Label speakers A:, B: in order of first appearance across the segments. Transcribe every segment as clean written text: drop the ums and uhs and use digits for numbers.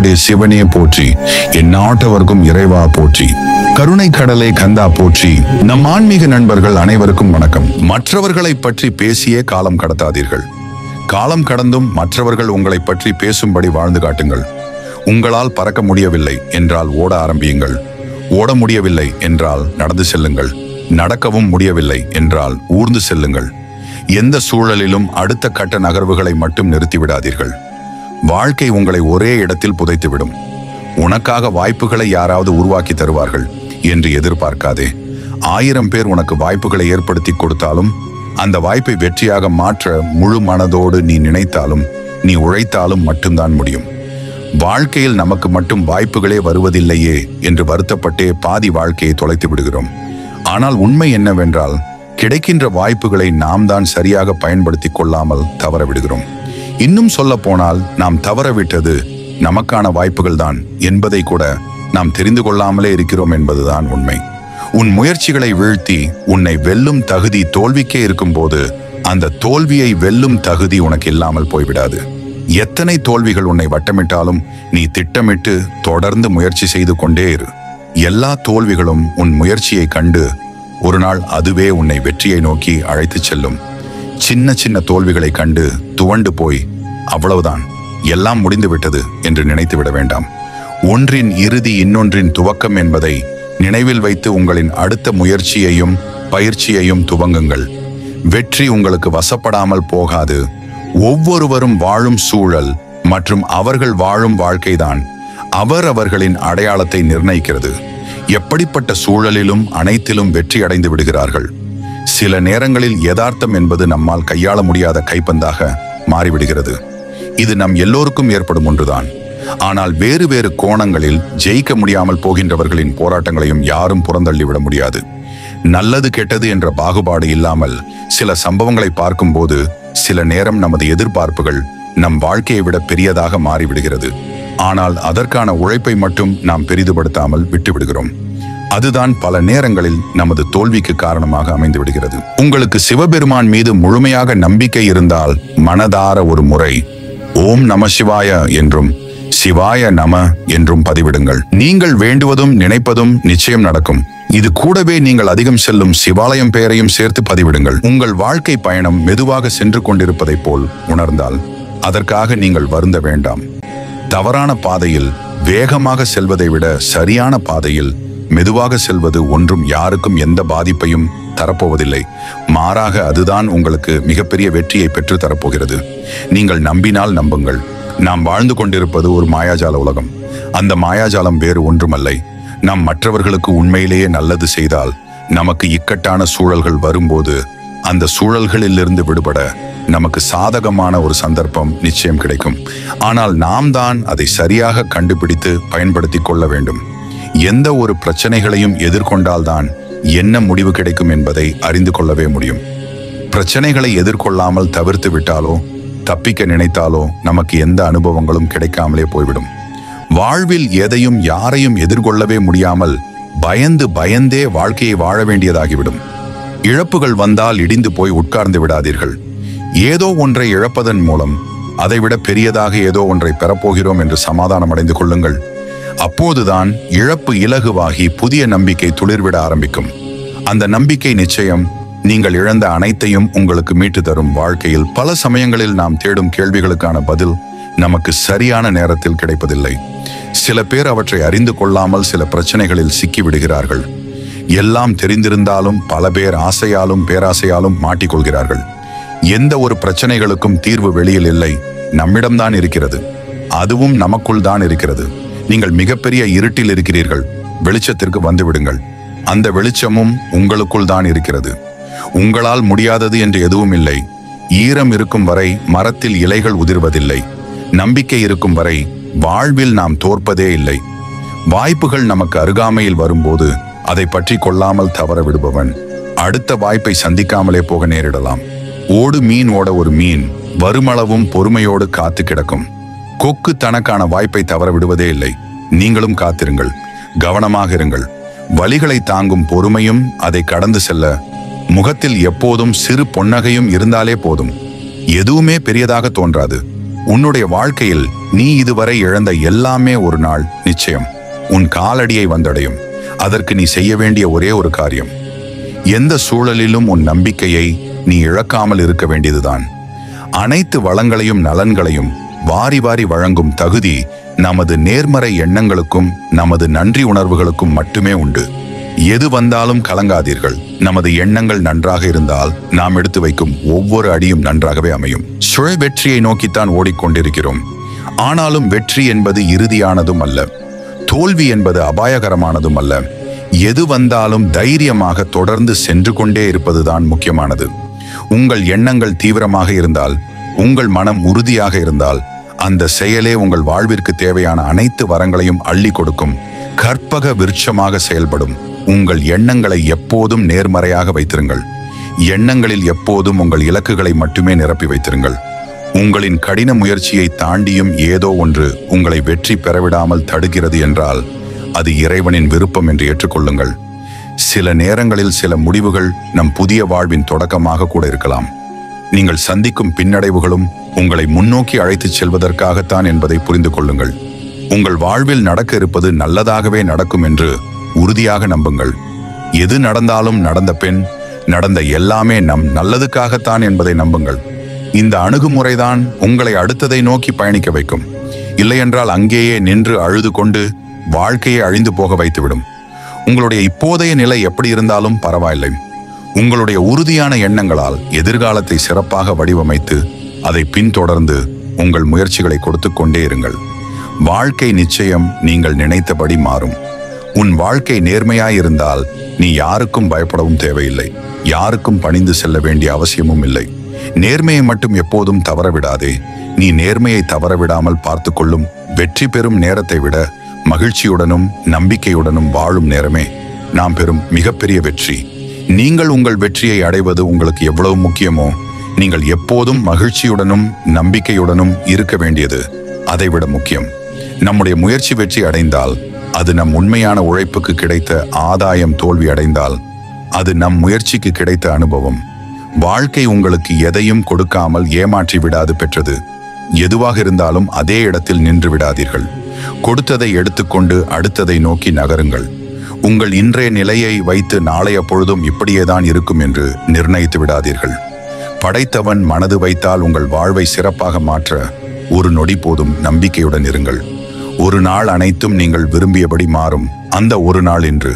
A: எந்நாட்டவருடைய சிவனே போற்றி, எந்நாட்டவர்க்கும் இறைவா போற்றி, கருணை கடலே கந்தா போற்றி. நம் ஆன்மீக நண்பர்கள் அனைவருக்கும் வணக்கம். மற்றவர்களை பற்றி பேசியே காலம் கடத்தாதீர்கள். காலம் கடந்தும் மற்றவர்கள் உங்களை பற்றி பேசும்படி வாழ்ந்து காட்டுங்கள். உங்களால் பறக்க முடியவில்லை என்றால் ஓட ஆரம்பியுங்கள். ஓட முடியவில்லை என்றால் நடந்து செல்லுங்கள். நடக்கவும் முடியவில்லை என்றால் ஊர்ந்து செல்லுங்கள். எந்த சூழலிலும் அடுத்த கட்ட நகர்வுகளை மட்டும் நிறுத்திவிடாதீர்கள். வாழ்க்கை உங்களை ஒரே இடத்தில் புதைத்துவிடும். உனக்காக வாய்ப்புகளை யாராவது உருவாக்கி தருவார்கள் என்று எதிர்பார்க்காதே. 1000 பேர் உனக்கு வாய்ப்புகளை ஏற்படுத்தி கொடுத்தாலும், அந்த வாய்ப்பை வெற்றியாக மாற்ற முழு மனதோடு நீ நினைத்தாலும், நீ உழைத்தாலும் மட்டும்தான் முடியும். வாழ்க்கையில் நமக்கு மட்டும் வாய்ப்புகளே வருவதில்லையே என்று வருத்தப்பட்டே பாதி வாழ்க்கையை தொலைத்து விடுகிறோம். ஆனால் உண்மை என்னவென்றால், கிடைக்கின்ற வாய்ப்புகளை நாம் தான் சரியாக பயன்படுத்தி கொள்ளாமல் தவற விடுகிறோம். இன்னும் சொல்ல போனால், நாம் தவறவிட்டது நமக்கான வாய்ப்புகள் தான் என்பதை கூட நாம் தெரிந்து கொள்ளாமலே இருக்கிறோம் என்பதுதான் உண்மை. உன் முயற்சிகளை வீழ்த்தி உன்னை வெல்லும் தகுதி தோல்விக்கே இருக்கும்போது, அந்த தோல்வியை வெல்லும் தகுதி உனக்கு இல்லாமல் போய்விடாது. எத்தனை தோல்விகள் உன்னை வட்டமிட்டாலும் நீ திட்டமிட்டு தொடர்ந்து முயற்சி செய்து கொண்டே இரு. எல்லா தோல்விகளும் உன் முயற்சியை கண்டு ஒரு நாள் அதுவே உன்னை வெற்றியை நோக்கி அழைத்துச் செல்லும். சின்ன சின்ன தோல்விகளை கண்டு துவண்டு போய் அவ்வளவுதான், எல்லாம் முடிந்து விட்டது என்று நினைத்து விட வேண்டாம். ஒன்றின் இறுதி இன்னொன்றின் துவக்கம் என்பதை நினைவில் வைத்து உங்களின் அடுத்த முயற்சியையும் பயிற்சியையும் துவங்குங்கள். வெற்றி உங்களுக்கு வசப்படாமல் போகாது. ஒவ்வொருவரும் வாழும் சூழல் மற்றும் அவர்கள் வாழும் வாழ்க்கைதான் அவர்களின் அடையாளத்தை நிர்ணயிக்கிறது. எப்படிப்பட்ட சூழலிலும் அனைத்திலும் வெற்றி அடைந்து விடுகிறார்கள். சில நேரங்களில் யதார்த்தம் என்பது நம்மால் கையாள முடியாத கைப்பந்தாக மாறிவிடுகிறது. இது நம் எல்லோருக்கும் ஏற்படும் ஒன்றுதான். ஆனால் வேறு வேறு கோணங்களில் ஜெயிக்க முடியாமல் போகின்றவர்களின் போராட்டங்களையும் யாரும் புறந்தள்ளிவிட முடியாது. நல்லது கெட்டது என்ற பாகுபாடு இல்லாமல் சில சம்பவங்களை பார்க்கும்போது சில நேரம் நமது எதிர்பார்ப்புகள் நம் வாழ்க்கையை விட பெரியதாக மாறிவிடுகிறது. ஆனால் அதற்கான உழைப்பை மட்டும் நாம் பெரிதுபடுத்தாமல் விட்டுவிடுகிறோம். அதுதான் பல நேரங்களில் நமது தோல்விக்கு காரணமாக அமைந்து விடுகிறது. உங்களுக்கு சிவபெருமான் மீது முழுமையாக நம்பிக்கை இருந்தால் மனதார ஒரு முறை ஓம் நம சிவாய என்றும் சிவாய நம என்றும் பதிவிடுங்கள். நீங்கள் வேண்டுவதும் நினைப்பதும் நிச்சயம் நடக்கும். இது கூடவே நீங்கள் அதிகம் செல்லும் சிவாலயம் பெயரையும் சேர்த்து பதிவிடுங்கள். உங்கள் வாழ்க்கை பயணம் மெதுவாக சென்று கொண்டிருப்பதைப் போல் உணர்ந்தால் அதற்காக நீங்கள் வருந்த வேண்டாம். தவறான பாதையில் வேகமாக செல்வதை விட சரியான பாதையில் மெதுவாக செல்வது ஒன்றும் யாருக்கும் எந்த பாதிப்பையும் தரப்போவதில்லை. மாறாக அதுதான் உங்களுக்கு மிகப்பெரிய வெற்றியை பெற்று தரப்போகிறது. நீங்கள் நம்பினால் நம்புங்கள். நாம் வாழ்ந்து கொண்டிருப்பது ஒரு மாயாஜால உலகம். அந்த மாயாஜாலம் வேறு ஒன்றுமல்ல. நாம் மற்றவர்களுக்கு உண்மையிலேயே நல்லது செய்தால் நமக்கு இக்கட்டான சூழல்கள் வரும்போது அந்த சூழல்களிலிருந்து விடுபட நமக்கு சாதகமான ஒரு சந்தர்ப்பம் நிச்சயம் கிடைக்கும். ஆனால் நாம் தான் அதை சரியாக கண்டுபிடித்து பயன்படுத்தி கொள்ள வேண்டும். எந்த ஒரு பிரச்சனைகளையும் எதிர்கொண்டால்தான் என்ன முடிவு கிடைக்கும் என்பதை அறிந்து கொள்ளவே முடியும். பிரச்சனைகளை எதிர்கொள்ளாமல் தவிர்த்து விட்டாலோ தப்பிக்க நினைத்தாலோ நமக்கு எந்த அனுபவங்களும் கிடைக்காமலே போய்விடும். வாழ்வில் எதையும் யாரையும் எதிர்கொள்ளவே முடியாமல் பயந்தே வாழ்க்கையை வாழ வேண்டியதாகிவிடும். இழப்புகள் வந்தால் இடிந்து போய் உட்கார்ந்து விடாதீர்கள். ஏதோ ஒன்றை இழப்பதன் மூலம் அதைவிட பெரியதாக ஏதோ ஒன்றை பெறப்போகிறோம் என்று சமாதானம் அடைந்து கொள்ளுங்கள். அப்போதுதான் இழப்பு இலகுவாகி புதிய நம்பிக்கை துளிர்விட ஆரம்பிக்கும். அந்த நம்பிக்கை நிச்சயம் நீங்கள் இழந்த அனைத்தையும் உங்களுக்கு மீட்டு தரும். வாழ்க்கையில் பல சமயங்களில் நாம் தேடும் கேள்விகளுக்கான பதில் நமக்கு சரியான நேரத்தில் கிடைப்பதில்லை. சில பேர் அவற்றை அறிந்து கொள்ளாமல் சில பிரச்சனைகளில் சிக்கி விடுகிறார்கள். எல்லாம் தெரிந்திருந்தாலும் பல பேர் ஆசையாலும் பேராசையாலும் மாட்டிக்கொள்கிறார்கள். எந்த ஒரு பிரச்சனைகளுக்கும் தீர்வு வெளியில் இல்லை, நம்மிடம்தான் இருக்கிறது. அதுவும் நமக்குள் தான் இருக்கிறது. நீங்கள் மிகப்பெரிய இருட்டில் இருக்கிறீர்கள், வெளிச்சத்திற்கு வந்துவிடுங்கள். அந்த வெளிச்சமும் உங்களுக்குள் தான் இருக்கிறது. உங்களால் முடியாதது என்று எதுவும் இல்லை. ஈரம் இருக்கும் வரை மரத்தில் இலைகள் உதிர்வதில்லை. நம்பிக்கை இருக்கும் வரை வாழ்வில் நாம் தோற்பதே இல்லை. வாய்ப்புகள் நமக்கு அருகாமையில் வரும்போது அதை பற்றி கொள்ளாமல் தவற விடுபவன் அடுத்த வாய்ப்பை சந்திக்காமலே போக நேரிடலாம். ஓடு மீன் ஓட ஒரு மீன் வருமளவும் பொறுமையோடு காத்து கிடக்கும். கொக்கு தனக்கான வாய்ப்பை தவற விடுவதே இல்லை. நீங்களும் காத்திருங்கள், கவனமாக இருங்கள். வலிகளை தாங்கும் பொறுமையும் அதை கடந்து செல்ல முகத்தில் எப்போதும் சிறு பொன்னகையும் இருந்தாலே போதும். எதுவுமே பெரியதாக தோன்றாது. உன்னுடைய வாழ்க்கையில் நீ இதுவரை இழந்த எல்லாமே ஒரு நாள் நிச்சயம் உன் காலடியை வந்தடையும். அதற்கு நீ செய்ய வேண்டிய ஒரே ஒரு காரியம், எந்த சூழலிலும் உன் நம்பிக்கையை நீ இழக்காமல் இருக்க வேண்டியதுதான். அனைத்து வளங்களையும் நலன்களையும் வாரி வாரி வழங்கும் தகுதி நமது நேர்மறை எண்ணங்களுக்கும் நமது நன்றி உணர்வுகளுக்கும் மட்டுமே உண்டு. எது வந்தாலும் கலங்காதீர்கள். நமது எண்ணங்கள் நன்றாக இருந்தால் நாம் எடுத்து வைக்கும் ஒவ்வொரு அடியும் நன்றாகவே அமையும். சுய வெற்றியை நோக்கித்தான் ஓடிக்கொண்டிருக்கிறோம். ஆனாலும் வெற்றி என்பது இறுதியானதும் அல்ல, தோல்வி என்பது அபாயகரமானதும் அல்ல. எது வந்தாலும் தைரியமாக தொடர்ந்து சென்று கொண்டே இருப்பதுதான் முக்கியமானது. உங்கள் எண்ணங்கள் தீவிரமாக இருந்தால், உங்கள் மனம் உறுதியாக இருந்தால், அந்த செயலே உங்கள் வாழ்விற்கு தேவையான அனைத்து வரங்களையும் அள்ளி கொடுக்கும். கற்பக விருட்சமாக செயல்படும். உங்கள் எண்ணங்களை எப்போதும் நேர்மறையாக வைத்திருங்கள். எண்ணங்களில் எப்போதும் உங்கள் இலக்குகளை மட்டுமே நிரப்பி வைத்திருங்கள். உங்களின் கடின முயற்சியை தாண்டியும் ஏதோ ஒன்று உங்களை வெற்றி பெறவிடாமல் தடுக்கிறது என்றால் அது இறைவனின் விருப்பம் என்று ஏற்றுக்கொள்ளுங்கள். சில நேரங்களில் சில முடிவுகள் நம் புதிய வாழ்வின் தொடக்கமாக கூட இருக்கலாம். நீங்கள் சந்திக்கும் பின்னடைவுகளும் உங்களை முன்னோக்கி அழைத்துச் செல்வதற்காகத்தான் என்பதை புரிந்து கொள்ளுங்கள். உங்கள் வாழ்வில் நடக்க இருப்பது நல்லதாகவே நடக்கும் என்று உறுதியாக நம்புங்கள். எது நடந்தாலும் நடந்த பின் நடந்த எல்லாமே நம் நல்லதுக்காகத்தான் என்பதை நம்புங்கள். இந்த அணுகுமுறைதான் உங்களை அடுத்ததை நோக்கி பயணிக்க வைக்கும். இல்லையென்றால் அங்கேயே நின்று அழுது கொண்டு வாழ்க்கையை அழிந்து போக வைத்துவிடும். உங்களுடைய இப்போதைய நிலை எப்படி இருந்தாலும் பரவாயில்லை. உங்களுடைய உறுதியான எண்ணங்களால் எதிர்காலத்தை சிறப்பாக வடிவமைத்து அதை பின்தொடர்ந்து உங்கள் முயற்சிகளை கொடுத்து கொண்டே இருங்கள். வாழ்க்கை நிச்சயம் நீங்கள் நினைத்தபடி மாறும். உன் வாழ்க்கை நேர்மையாயிருந்தால் நீ யாருக்கும் பயப்படவும் தேவையில்லை, யாருக்கும் பணிந்து செல்ல வேண்டிய அவசியமும் இல்லை. நேர்மையை மட்டும் எப்போதும் தவறவிடாதே. நீ நேர்மையை தவறவிடாமல் பார்த்து கொள்ளும் வெற்றி பெறும் நேரத்தை விட மகிழ்ச்சியுடனும் நம்பிக்கையுடனும் வாழும் நேரமே நாம் பெறும் மிகப்பெரிய வெற்றி. நீங்கள் உங்கள் வெற்றியை அடைவது உங்களுக்கு எவ்வளவு முக்கியமோ, நீங்கள் எப்போதும் மகிழ்ச்சியுடனும் நம்பிக்கையுடனும் இருக்க வேண்டியது அதைவிட முக்கியம். நம்முடைய முயற்சி வெற்றி அடைந்தால் அது நம் உண்மையான உழைப்புக்கு கிடைத்த ஆதாயம். தோல்வி அடைந்தால் அது நம் முயற்சிக்கு கிடைத்த அனுபவம். வாழ்க்கை உங்களுக்கு எதையும் கொடுக்காமல் ஏமாற்றி விடாது பெற்றது. எதுவாக இருந்தாலும் அதே இடத்தில் நின்று விடாதீர்கள். கொடுத்ததை எடுத்துக்கொண்டு அடுத்ததை நோக்கி நகருங்கள். உங்கள் இன்றைய நிலையை வைத்து நாளைய பொழுதும் இப்படியேதான் இருக்கும் என்று நிர்ணயித்து விடாதீர்கள். படைத்தவன் மனது வைத்தால் உங்கள் வாழ்வை சிறப்பாக மாற்ற ஒரு நொடி போதும். நம்பிக்கையுடன் இருங்கள். ஒரு நாள் அனைத்தும் நீங்கள் விரும்பியபடி மாறும். அந்த ஒரு நாள் இன்று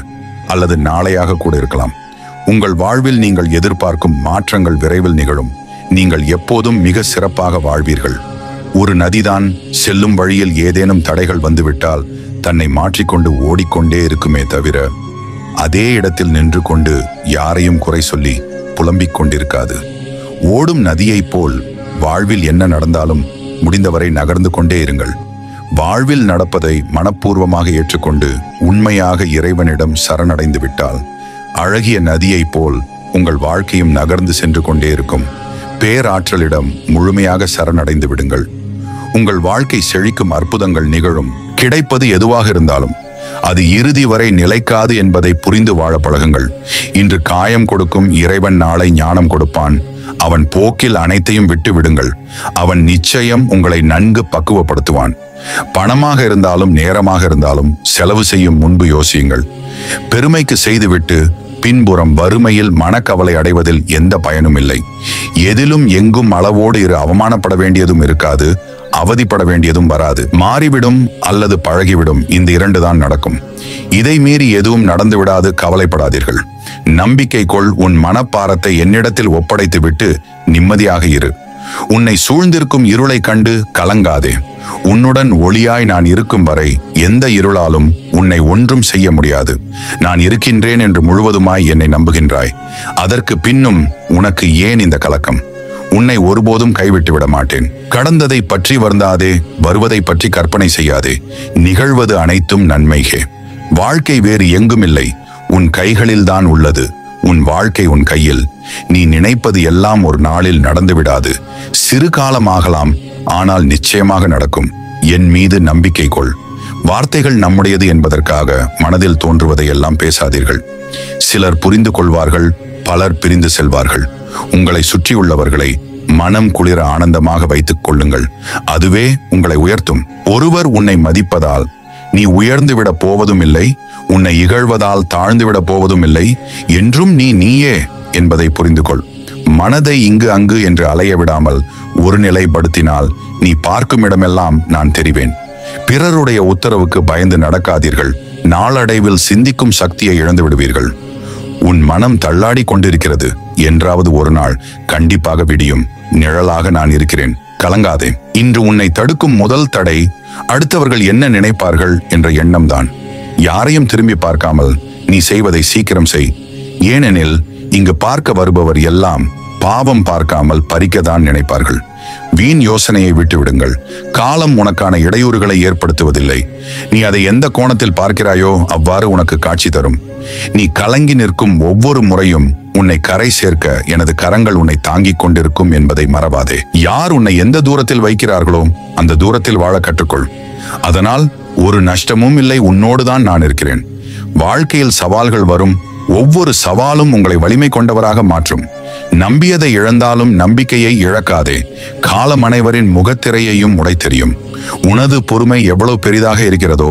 A: அல்லது நாளையாக கூட இருக்கலாம். உங்கள் வாழ்வில் நீங்கள் எதிர்பார்க்கும் மாற்றங்கள் விரைவில் நிகழும். நீங்கள் எப்போதும் மிக சிறப்பாக வாழ்வீர்கள். ஒரு நதிதான் செல்லும் வழியில் ஏதேனும் தடைகள் வந்துவிட்டால் தன்னை மாற்றிக்கொண்டு ஓடிக்கொண்டே இருக்குமே தவிர அதே இடத்தில் நின்று கொண்டு யாரையும் குறை சொல்லி புலம்பிக் கொண்டிருக்காது. ஓடும் நதியைப் போல் வாழ்வில் என்ன நடந்தாலும் முடிந்தவரை நகர்ந்து கொண்டே இருங்கள். வாழ்வில் நடப்பதை மனப்பூர்வமாக ஏற்றுக்கொண்டு உண்மையாக இறைவனிடம் சரணடைந்து விட்டால் அழகிய நதியைப் போல் உங்கள் வாழ்க்கையும் நகர்ந்து சென்று கொண்டே இருக்கும். பேராற்றலிடம் முழுமையாக சரணடைந்து விடுங்கள். உங்கள் வாழ்க்கை செழிக்கும், அற்புதங்கள் நிகழும். கிடைப்பது எதுவாக இருந்தாலும் அது இறுதி வரை நிலைக்காது என்பதை புரிந்து வாழ பழகுங்கள். இன்று காயம் கொடுக்கும் இறைவன் நாளை ஞானம் கொடுப்பான். அவன் போக்கில் அனைத்தையும் விட்டு விடுங்கள். அவன் நிச்சயம் உங்களை நன்கு பக்குவப்படுத்துவான். பணமாக இருந்தாலும் நேரமாக இருந்தாலும் செலவு செய்யும் முன்பு யோசியுங்கள். பெருமைக்கு செய்துவிட்டு பின்புறம் வறுமையில் மனக்கவலை அடைவதில் எந்த பயனும் இல்லை. எதிலும் எங்கும் அளவோடு அவமானப்பட வேண்டியதும் இருக்காது, அவதிப்பட வேண்டியதும் வராது. மாறிவிடும் அல்லது பழகிவிடும், இந்த இரண்டு தான் நடக்கும். இதை மீறி எதுவும் நடந்து விடாது, கவலைப்படாதீர்கள். நம்பிக்கை கொள். உன் மனப்பாரத்தை என்னிடத்தில் ஒப்படைத்து விட்டு நிம்மதியாக இரு. உன்னை சூழ்ந்திருக்கும் இருளை கண்டு கலங்காதே. உன்னுடன் ஒளியாய் நான் இருக்கும் வரை எந்த இருளாலும் உன்னை ஒன்றும் செய்ய முடியாது. நான் இருக்கின்றேன் என்று முழுவதுமாய் என்னை நம்புகின்றாய். அதற்கு பின்னும் உனக்கு ஏன் இந்த கலக்கம்? உன்னை ஒருபோதும் கைவிட்டு விட மாட்டேன். கடந்ததை பற்றி வருந்தாதே, வருவதை பற்றி கற்பனை செய்யாதே. நிகழ்வது அனைத்தும் நன்மைகே. வாழ்க்கை வேறு எங்கும் இல்லை, உன் கைகளில்தான் உள்ளது. உன் வாழ்க்கை உன் கையில். நீ நினைப்பது எல்லாம் ஒரு நாளில் நடந்துவிடாது. சிறு காலமாகலாம், ஆனால் நிச்சயமாக நடக்கும். என் மீது நம்பிக்கை கொள். வார்த்தைகள் நம்முடையது என்பதற்காக மனதில் தோன்றுவதை எல்லாம் பேசாதீர்கள். சிலர் புரிந்து கொள்வார்கள், பலர் பிரிந்து செல்வார்கள். உங்களை சுற்றியுள்ளவர்களை மனம் குளிர ஆனந்தமாக வைத்துக் கொள்ளுங்கள். அதுவே உங்களை உயர்த்தும். ஒருவர் உன்னை மதிப்பதால் நீ உயர்ந்துவிட போவதும் இல்லை, உன்னை இகழ்வதால் தாழ்ந்துவிட போவதும் இல்லை. என்றும் நீ நீயே என்பதை புரிந்து கொள். மனதை இங்கு அங்கு என்று அலைய விடாமல் ஒரு நிலைப்படுத்தினால் நீ பார்க்கும் இடமெல்லாம் நான் தெரிவேன். பிறருடைய உத்தரவுக்கு பயந்து நடக்காதீர்கள். நாளடைவில் சிந்திக்கும் சக்தியை இழந்து விடுவீர்கள். உன் மனம் தள்ளாடி கொண்டிருக்கிறது. என்றாவது ஒரு நாள் கண்டிப்பாக விடியும். நிழலாக நான் இருக்கிறேன், கலங்காதே. இன்று உன்னை தடுக்கும் முதல் தடை அடுத்தவர்கள் என்ன நினைப்பார்கள் என்ற எண்ணம்தான். யாரையும் திரும்பி பார்க்காமல் நீ செய்வதை சீக்கிரம் செய். ஏனெனில் இங்கு பார்க்க வருபவர் எல்லாம் பாவம் பார்க்காமல் பறிக்கத்தான் நினைப்பார்கள். வீண் யோசனையை விட்டுவிடுங்கள். காலம் உனக்கான இடையூறுகளை ஏற்படுத்துவதில்லை. நீ அதை எந்த கோணத்தில் பார்க்கிறாயோ அவ்வாறு உனக்கு காட்சி தரும். நீ கலங்கி நிற்கும் ஒவ்வொரு முறையும் உன்னை கரை சேர்க்க எனது கரங்கள் உன்னை தாங்கிக் கொண்டிருக்கும் என்பதை மறவாதே. யார் உன்னை எந்த தூரத்தில் வைக்கிறார்களோ அந்த தூரத்தில் வாழ கற்றுக்கொள். அதனால் ஒரு நஷ்டமும் இல்லை, உன்னோடுதான் நான் இருக்கிறேன். வாழ்க்கையில் சவால்கள் வரும். ஒவ்வொரு சவாலும் உங்களை வலிமை கொண்டவராக மாற்றும். நம்பியதை இழந்தாலும் நம்பிக்கையை இழக்காதே. காலம் அனைவரின் முகத்திரையையும் உடைத்தெறியும். உனது பொறுமை எவ்வளவு பெரிதாக இருக்கிறதோ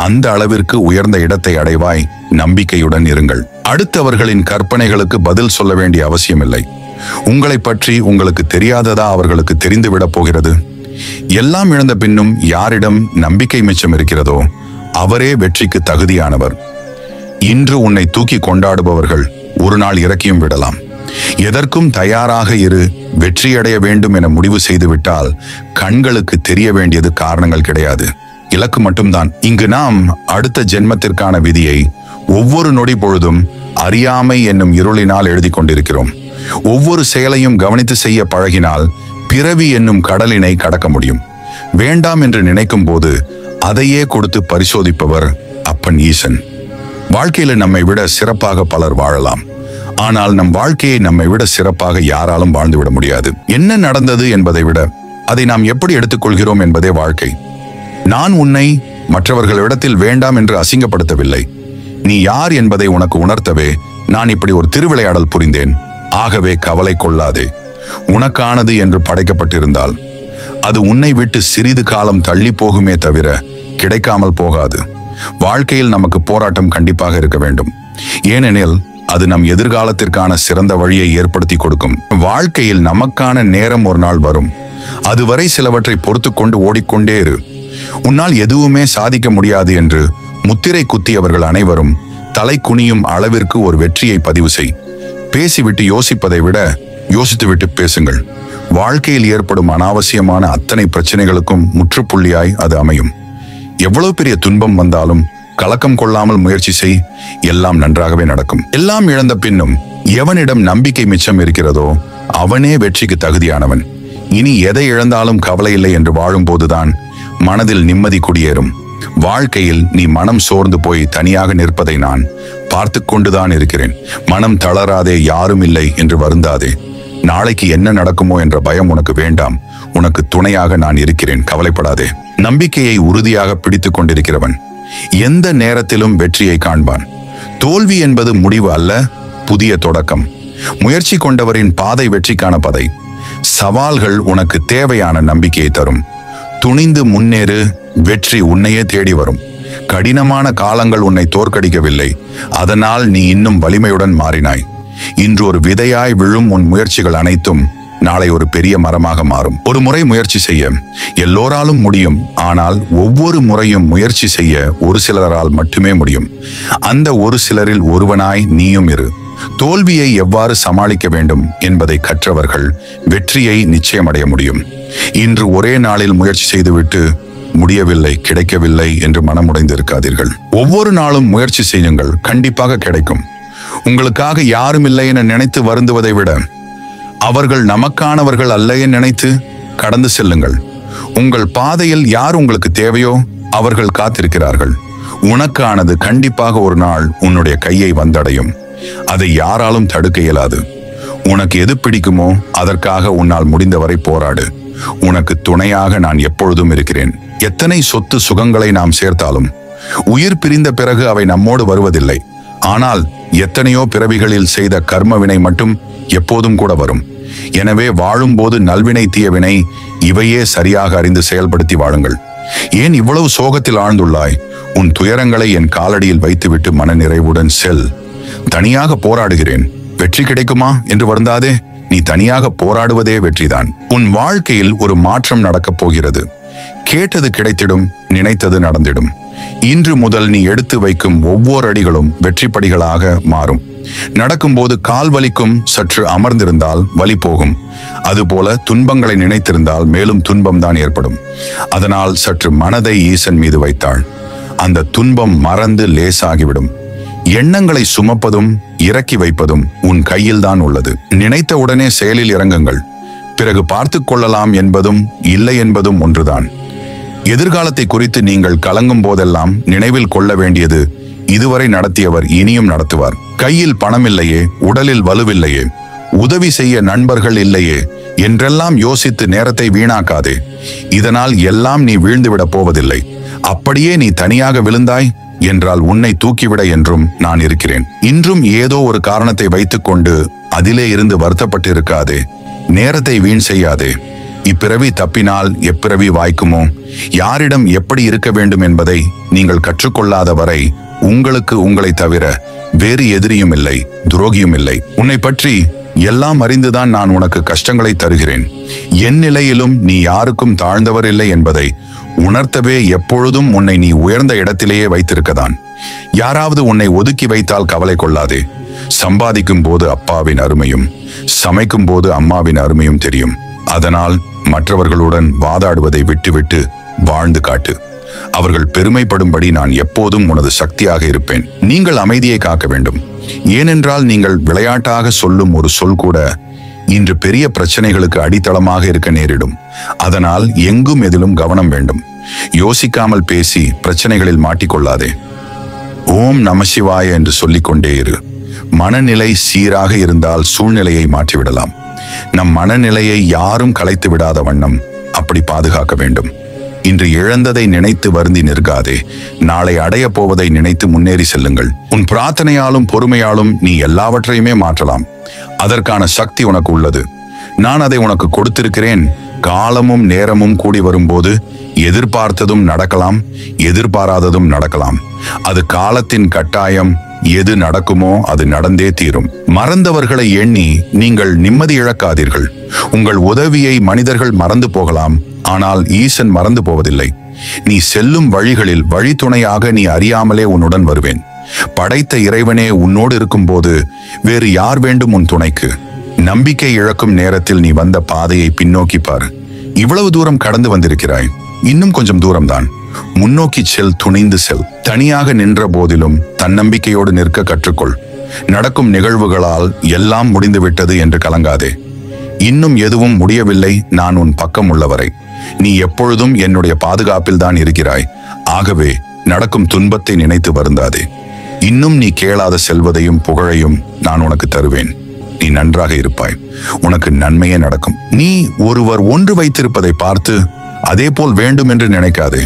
A: அந்த அளவிற்கு உயர்ந்த இடத்தை அடைவாய். நம்பிக்கையுடன் இருங்கள். அடுத்தவர்களின் கற்பனைகளுக்கு பதில் சொல்ல வேண்டிய அவசியமில்லை. உங்களை பற்றி உங்களுக்கு தெரியாததா அவர்களுக்கு தெரிந்துவிடப் போகிறது? எல்லாம் இழந்த பின்னும் யாரிடம் நம்பிக்கை மிச்சம் இருக்கிறதோ அவரே வெற்றிக்கு தகுதியானவர். இன்று உன்னை தூக்கி கொண்டாடுபவர்கள் ஒரு நாள் இறக்கியும் விடலாம். எதற்கும் தயாராக இரு. வெற்றியடைய வேண்டும் என முடிவு செய்துவிட்டால் கண்களுக்கு தெரிய வேண்டியது காரணங்கள் கிடையாது, இலக்கு மட்டும்தான். இங்கு நாம் அடுத்த ஜென்மத்திற்கான விதியை ஒவ்வொரு நொடி பொழுதும் அறியாமை என்னும் இருளினால் எழுதி கொண்டிருக்கிறோம். ஒவ்வொரு செயலையும் கவனித்து செய்ய பழகினால் பிறவி என்னும் கடலினை கடக்க முடியும். வேண்டாம் என்று நினைக்கும் போது அதையே கொடுத்து பரிசோதிப்பவர் அப்பன் ஈசன். வாழ்க்கையில நம்மை விட சிறப்பாக பலர் வாழலாம். ஆனால் நம் வாழ்க்கையை நம்மை விட சிறப்பாக யாராலும் வாழ்ந்துவிட முடியாது. என்ன நடந்தது என்பதை விட அதை நாம் எப்படி எடுத்துக்கொள்கிறோம் என்பதே வாழ்க்கை. நான் உன்னை மற்றவர்களிடத்தில் வேண்டாம் என்று அசிங்கப்படுத்தவில்லை. நீ யார் என்பதை உனக்கு உணர்த்தவே நான் இப்படி ஒரு திருவிளையாடல் புரிந்தேன். ஆகவே கவலை கொள்ளாதே. உனக்கானது என்று படைக்கப்பட்டிருந்தால் அது உன்னை விட்டு சிறிது காலம் தள்ளி போகுமே தவிர கிடைக்காமல் போகாது. வாழ்க்கையில் நமக்கு போராட்டம் கண்டிப்பாக இருக்க வேண்டும். ஏனெனில் அது நம் எதிர்காலத்திற்கான சிறந்த வழியை ஏற்படுத்தி கொடுக்கும். வாழ்க்கையில் நமக்கான நேரம் ஒரு நாள் வரும். அதுவரை சிலவற்றை பொறுத்து கொண்டு ஓடிக்கொண்டே இரு. உன்னால் எதுவுமே சாதிக்க முடியாது என்று முத்திரை குத்தியவர்கள் அனைவரும் தலை குனியும் அளவிற்கு ஒரு வெற்றியை பதிவு செய். பேசிவிட்டு யோசிப்பதை விட யோசித்துவிட்டு பேசுங்கள். வாழ்க்கையில் ஏற்படும் அனாவசியமான அத்தனை பிரச்சனைகளுக்கும் முற்றுப்புள்ளியாய் அது அமையும். எவ்வளவு பெரிய துன்பம் வந்தாலும் கலக்கம் கொள்ளாமல் முயற்சி செய். எல்லாம் நன்றாகவே நடக்கும். எல்லாம் இழந்த பின்னும் எவனிடம் நம்பிக்கை மிச்சம் இருக்கிறதோ அவனே வெற்றிக்கு தகுதியானவன். இனி எதை இழந்தாலும் கவலை இல்லை என்று வாழும் போதுதான் மனதில் நிம்மதி குடியேறும். வாழ்க்கையில் நீ மனம் சோர்ந்து போய் தனியாக நிற்பதை நான் பார்த்து கொண்டுதான் இருக்கிறேன். மனம் தளராதே, யாரும் இல்லை என்று வருந்தாதே. நாளைக்கு என்ன நடக்குமோ என்ற பயம் உனக்கு வேண்டாம். உனக்கு துணையாக நான் இருக்கிறேன், கவலைப்படாதே. நம்பிக்கையை உறுதியாக பிடித்து கொண்டிருக்கிறவன் எந்த நேரத்திலும் வெற்றியை காண்பான். தோல்வி என்பது முடிவு அல்ல, புதிய தொடக்கம். முயற்சி கொண்டவரின் பாதை வெற்றிக்கான பாதை. சவால்கள் உனக்கு தேவையான நம்பிக்கையை தரும். துணிந்து முன்னேறு, வெற்றி உன்னையே தேடி வரும். கடினமான காலங்கள் உன்னை தோற்கடிக்கவில்லை, அதனால் நீ இன்னும் வலிமையுடன் மாறினாய். இன்று ஒரு விதையாய் விழும் உன் முயற்சிகள் அனைத்தும் நாளை ஒரு பெரிய மரமாக மாறும். ஒரு முறை முயற்சி செய்ய எல்லோராலும் முடியும், ஆனால் ஒவ்வொரு முறையும் முயற்சி செய்ய ஒரு சிலரால் மட்டுமே முடியும். அந்த ஒரு சிலரில் ஒருவனாய் நீயும் இரு. தோல்வியை எவ்வாறு சமாளிக்க வேண்டும் என்பதை கற்றவர்கள் வெற்றியை நிச்சயமடைய முடியும். இன்று ஒரே நாளில் முயற்சி செய்துவிட்டு முடியவில்லை, கிடைக்கவில்லை என்று மனமுடைந்து இருக்காதீர்கள். ஒவ்வொரு நாளும் முயற்சி செய்யுங்கள், கண்டிப்பாக கிடைக்கும். உங்களுக்காக யாரும் இல்லை என நினைத்து வருந்துவதை விட அவர்கள் நமக்கானவர்கள் அல்ல என நினைத்து கடந்து செல்லுங்கள். உங்கள் பாதையில் யார் உங்களுக்கு தேவையோ அவர்கள் காத்திருக்கிறார்கள். உனக்கானது கண்டிப்பாக ஒரு நாள் உன்னுடைய கையை வந்தடையும். அதை யாராலும் தடுக்க இயலாது. உனக்கு எது பிடிக்குமோ அதற்காக உன்னால் முடிந்தவரை போராடு. உனக்கு துணையாக நான் எப்பொழுதும் இருக்கிறேன். எத்தனை சொத்து சுகங்களை நாம் சேர்த்தாலும் உயிர் பிரிந்த பிறகு அவை நம்மோடு வருவதில்லை. ஆனால் எத்தனையோ பிறவிகளில் செய்த கர்ம வினை மட்டும் எப்போதும் கூட வரும். எனவே வாழும்போது நல்வினை தீயவினை இவையே சரியாக அறிந்து செயல்படுத்தி வாழுங்கள். ஏன் இவ்வளவு சோகத்தில் ஆழ்ந்துள்ளாய்? உன் துயரங்களை என் காலடியில் வைத்துவிட்டு மன நிறைவுடன் செல். தனியாக போராடுகிறேன், வெற்றி கிடைக்குமா என்று வருந்தாதே. நீ தனியாக போராடுவதே வெற்றிதான். உன் வாழ்க்கையில் ஒரு மாற்றம் நடக்கப் போகிறது. கேட்டது கிடைத்திடும், நினைத்தது நடந்திடும். இன்று முதல் நீ எடுத்து வைக்கும் ஒவ்வொரு அடிகளும் வெற்றிப்படிகளாக மாறும். நடக்கும்போது கால் வலிக்கும், சற்று அமர்ந்திருந்தால் வலி போகும். அதுபோல துன்பங்களை நினைத்திருந்தால் மேலும் துன்பம் தான் ஏற்படும். அதனால் சற்று மனதை ஈசன் மீது வைத்தாள். அந்த துன்பம் மறந்து லேசாகிவிடும். எண்ணங்களை சுமப்பதும் இறக்கி வைப்பதும் உன் கையில்தான் உள்ளது. நினைத்த உடனே செயலில் இறங்குங்கள். பிறகு பார்த்து கொள்ளலாம் என்பதும் இல்லை என்பதும் ஒன்றுதான். எதிர்காலத்தை குறித்து நீங்கள் கலங்கும் போதெல்லாம் நினைவில் கொள்ள வேண்டியது, இதுவரை நடத்தியவர் இனியும் நடத்துவார். கையில் பணமில்லையே, உடலில் வலுவில்லையே, உதவி செய்ய நண்பர்கள் இல்லையே என்றெல்லாம் யோசித்து நேரத்தை வீணாக்காதே. இதனால் எல்லாம் நீ வீழ்ந்துவிடப் போவதில்லை. அப்படியே நீ தனியாக விழுந்தாய் என்றால் உன்னை தூக்கிவிட என்றும் நான் இருக்கிறேன். இன்றும் ஏதோ ஒரு காரணத்தை வைத்துக்கொண்டு அதிலே இருந்து வருத்தப்பட்டு இருக்காதே. நேரத்தை வீண் செய்யாதே. இப்பிறவி தப்பினால் எப்பிறவி வாய்க்குமோ? யாரிடம் எப்படி இருக்க வேண்டும் என்பதை நீங்கள் கற்றுக்கொள்ளாத வரை உங்களுக்கு உங்களை தவிர வேறு எதிரியும் இல்லை, துரோகியும் இல்லை. உன்னை பற்றி எல்லாம் அறிந்துதான் நான் உனக்கு கஷ்டங்களை தருகிறேன். என் நிலையிலும் நீ யாருக்கும் தாழ்ந்தவர் இல்லை என்பதை உணர்த்தவே எப்பொழுதும் உன்னை நீ உயர்ந்த இடத்திலேயே வைத்திருக்கதான். யாராவது உன்னை ஒதுக்கி வைத்தால் கவலை கொள்ளாதே. சம்பாதிக்கும் போது அப்பாவின் அருமையும் சமைக்கும் போது அம்மாவின் அருமையும் தெரியும். அதனால் மற்றவர்களுடன் வாதாடுவதை விட்டுவிட்டு வாழ்ந்து காட்டு. அவர்கள் பெருமைப்படும்படி நான் எப்போதும் உனது சக்தியாக இருப்பேன். நீங்கள் அமைதியை காக்க வேண்டும். ஏனென்றால் நீங்கள் விளையாட்டாக சொல்லும் ஒரு சொல் கூட இன்று பெரிய பிரச்சனைகளுக்கு அடித்தளமாக இருக்க நேரிடும். அதனால் எங்கும் எதிலும் கவனம் வேண்டும். யோசிக்காமல் பேசி பிரச்சனைகளில் மாட்டிக்கொள்ளாதே. ஓம் நமசிவாய என்று சொல்லிக்கொண்டே இரு. மனநிலை சீராக இருந்தால் சூழ்நிலையை மாற்றிவிடலாம். நம் மனநிலையை யாரும் கலைத்து விடாத வண்ணம் அப்படி பாதுகாக்க வேண்டும். இன்று இழந்ததை நினைத்து வருந்தி நிற்காதே. நாளை அடைய போவதை நினைத்து முன்னேறி செல்லுங்கள். உன் பிரார்த்தனையாலும் பொறுமையாலும் நீ எல்லாவற்றையுமே மாற்றலாம். அதற்கான சக்தி உனக்கு உள்ளது. நான் அதை உனக்கு கொடுத்திருக்கிறேன். காலமும் நேரமும் கூடி வரும்போது எதிர்பார்த்ததும் நடக்கலாம், எதிர்பாராததும் நடக்கலாம். அது காலத்தின் கட்டாயம். எது நடக்குமோ அது நடந்தே தீரும். மறந்தவர்களை எண்ணி நீங்கள் நிம்மதி இழக்காதீர்கள். உங்கள் உதவியை மனிதர்கள் மறந்து போகலாம், ஆனால் ஈசன் மறந்து போவதில்லை. நீ செல்லும் வழிகளில் வழித்துணையாக நீ அறியாமலே உன்னுடன் வருவேன். படைத்த இறைவனே உன்னோடு இருக்கும்போது வேறு யார் வேண்டும் உன் துணைக்கு? நம்பிக்கை இழக்கும் நேரத்தில் நீ வந்த பாதையை பின்னோக்கி பார். இவ்வளவு தூரம் கடந்து வந்திருக்கிறாய், இன்னும் கொஞ்சம் தூரம்தான். முன்னோக்கி செல், துணிந்து செல். தனியாக நின்ற போதிலும் தன்னம்பிக்கையோடு நிற்க கற்றுக்கொள். நடக்கும் நிகழ்வுகளால் எல்லாம் முடிந்துவிட்டது என்று கலங்காதே. இன்னும் எதுவும் முடியவில்லை. நான் உன் பக்கம் உள்ளவரை நீ எப்பொழுதும் என்னுடைய பாதுகாப்பில் தான் இருக்கிறாய். ஆகவே நடக்கும் துன்பத்தை நினைத்து வருந்தாதே. இன்னும் நீ கேளாத செல்வதையும் புகழையும் நான் உனக்கு தருவேன். நீ நன்றாக இருப்பாய். உனக்கு நன்மையே நடக்கும். நீ ஒருவர் ஒன்று வைத்திருப்பதை பார்த்து அதே போல் வேண்டும் என்று நினைக்காதே.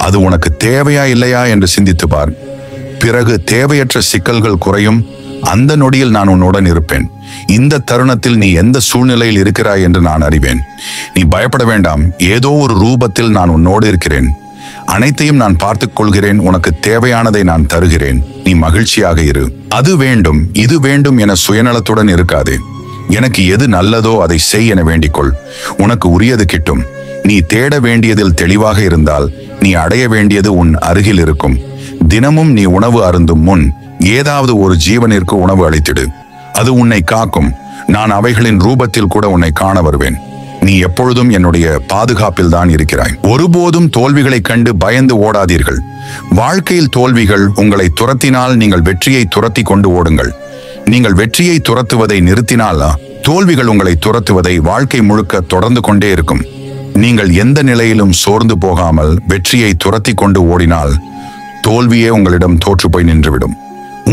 A: அது உனக்கு தேவையா இல்லையா என்று சிந்தித்து பார். பிறகு தேவையற்ற சிக்கல்கள் குறையும். அந்த நொடியில் நான் உன்னுடன் இருப்பேன். இந்த தருணத்தில் நீ எந்த சூழ்நிலையில் இருக்கிறாய் என்று நான் அறிவேன். நீ பயப்பட வேண்டாம். ஏதோ ஒரு ரூபத்தில் நான் உன்னோடு இருக்கிறேன். அனைத்தையும் நான் பார்த்துக் கொள்கிறேன். உனக்கு தேவையானதை நான் தருகிறேன். நீ மகிழ்ச்சியாக இரு. அது வேண்டும், இது வேண்டும் என சுயநலத்துடன் இருக்காதே. எனக்கு எது நல்லதோ அதை செய் என வேண்டிக்கொள். உனக்கு உரியது கிட்டும். நீ தேட வேண்டியதில் தெளிவாக இருந்தால் நீ அடைய வேண்டியது உன் அருகில் இருக்கும். தினமும் நீ உணவு அருந்தும் முன் ஏதாவது ஒரு ஜீவனிற்கு உணவு அளித்திடு. அது உன்னை காக்கும். நான் அவைகளின் ரூபத்தில் கூட உன்னை காண வருவேன். நீ எப்பொழுதும் என்னுடைய பாதுகாப்பில் தான் இருக்கிறாய். ஒருபோதும் தோல்விகளை கண்டு பயந்து ஓடாதீர்கள். வாழ்க்கையில் தோல்விகள் உங்களை துரத்தினால் நீங்கள் வெற்றியை துரத்தி கொண்டு ஓடுங்கள். நீங்கள் வெற்றியை துரத்துவதை நிறுத்தினால் தோல்விகள் உங்களை துரத்துவதை வாழ்க்கை முழுக்க தொடர்ந்து கொண்டே இருக்கும். நீங்கள் எந்த நிலையிலும் சோர்ந்து போகாமல் வெற்றியை துரத்தி கொண்டு ஓடினால் தோல்வியே உங்களிடம் தோற்று போய் நின்றுவிடும்.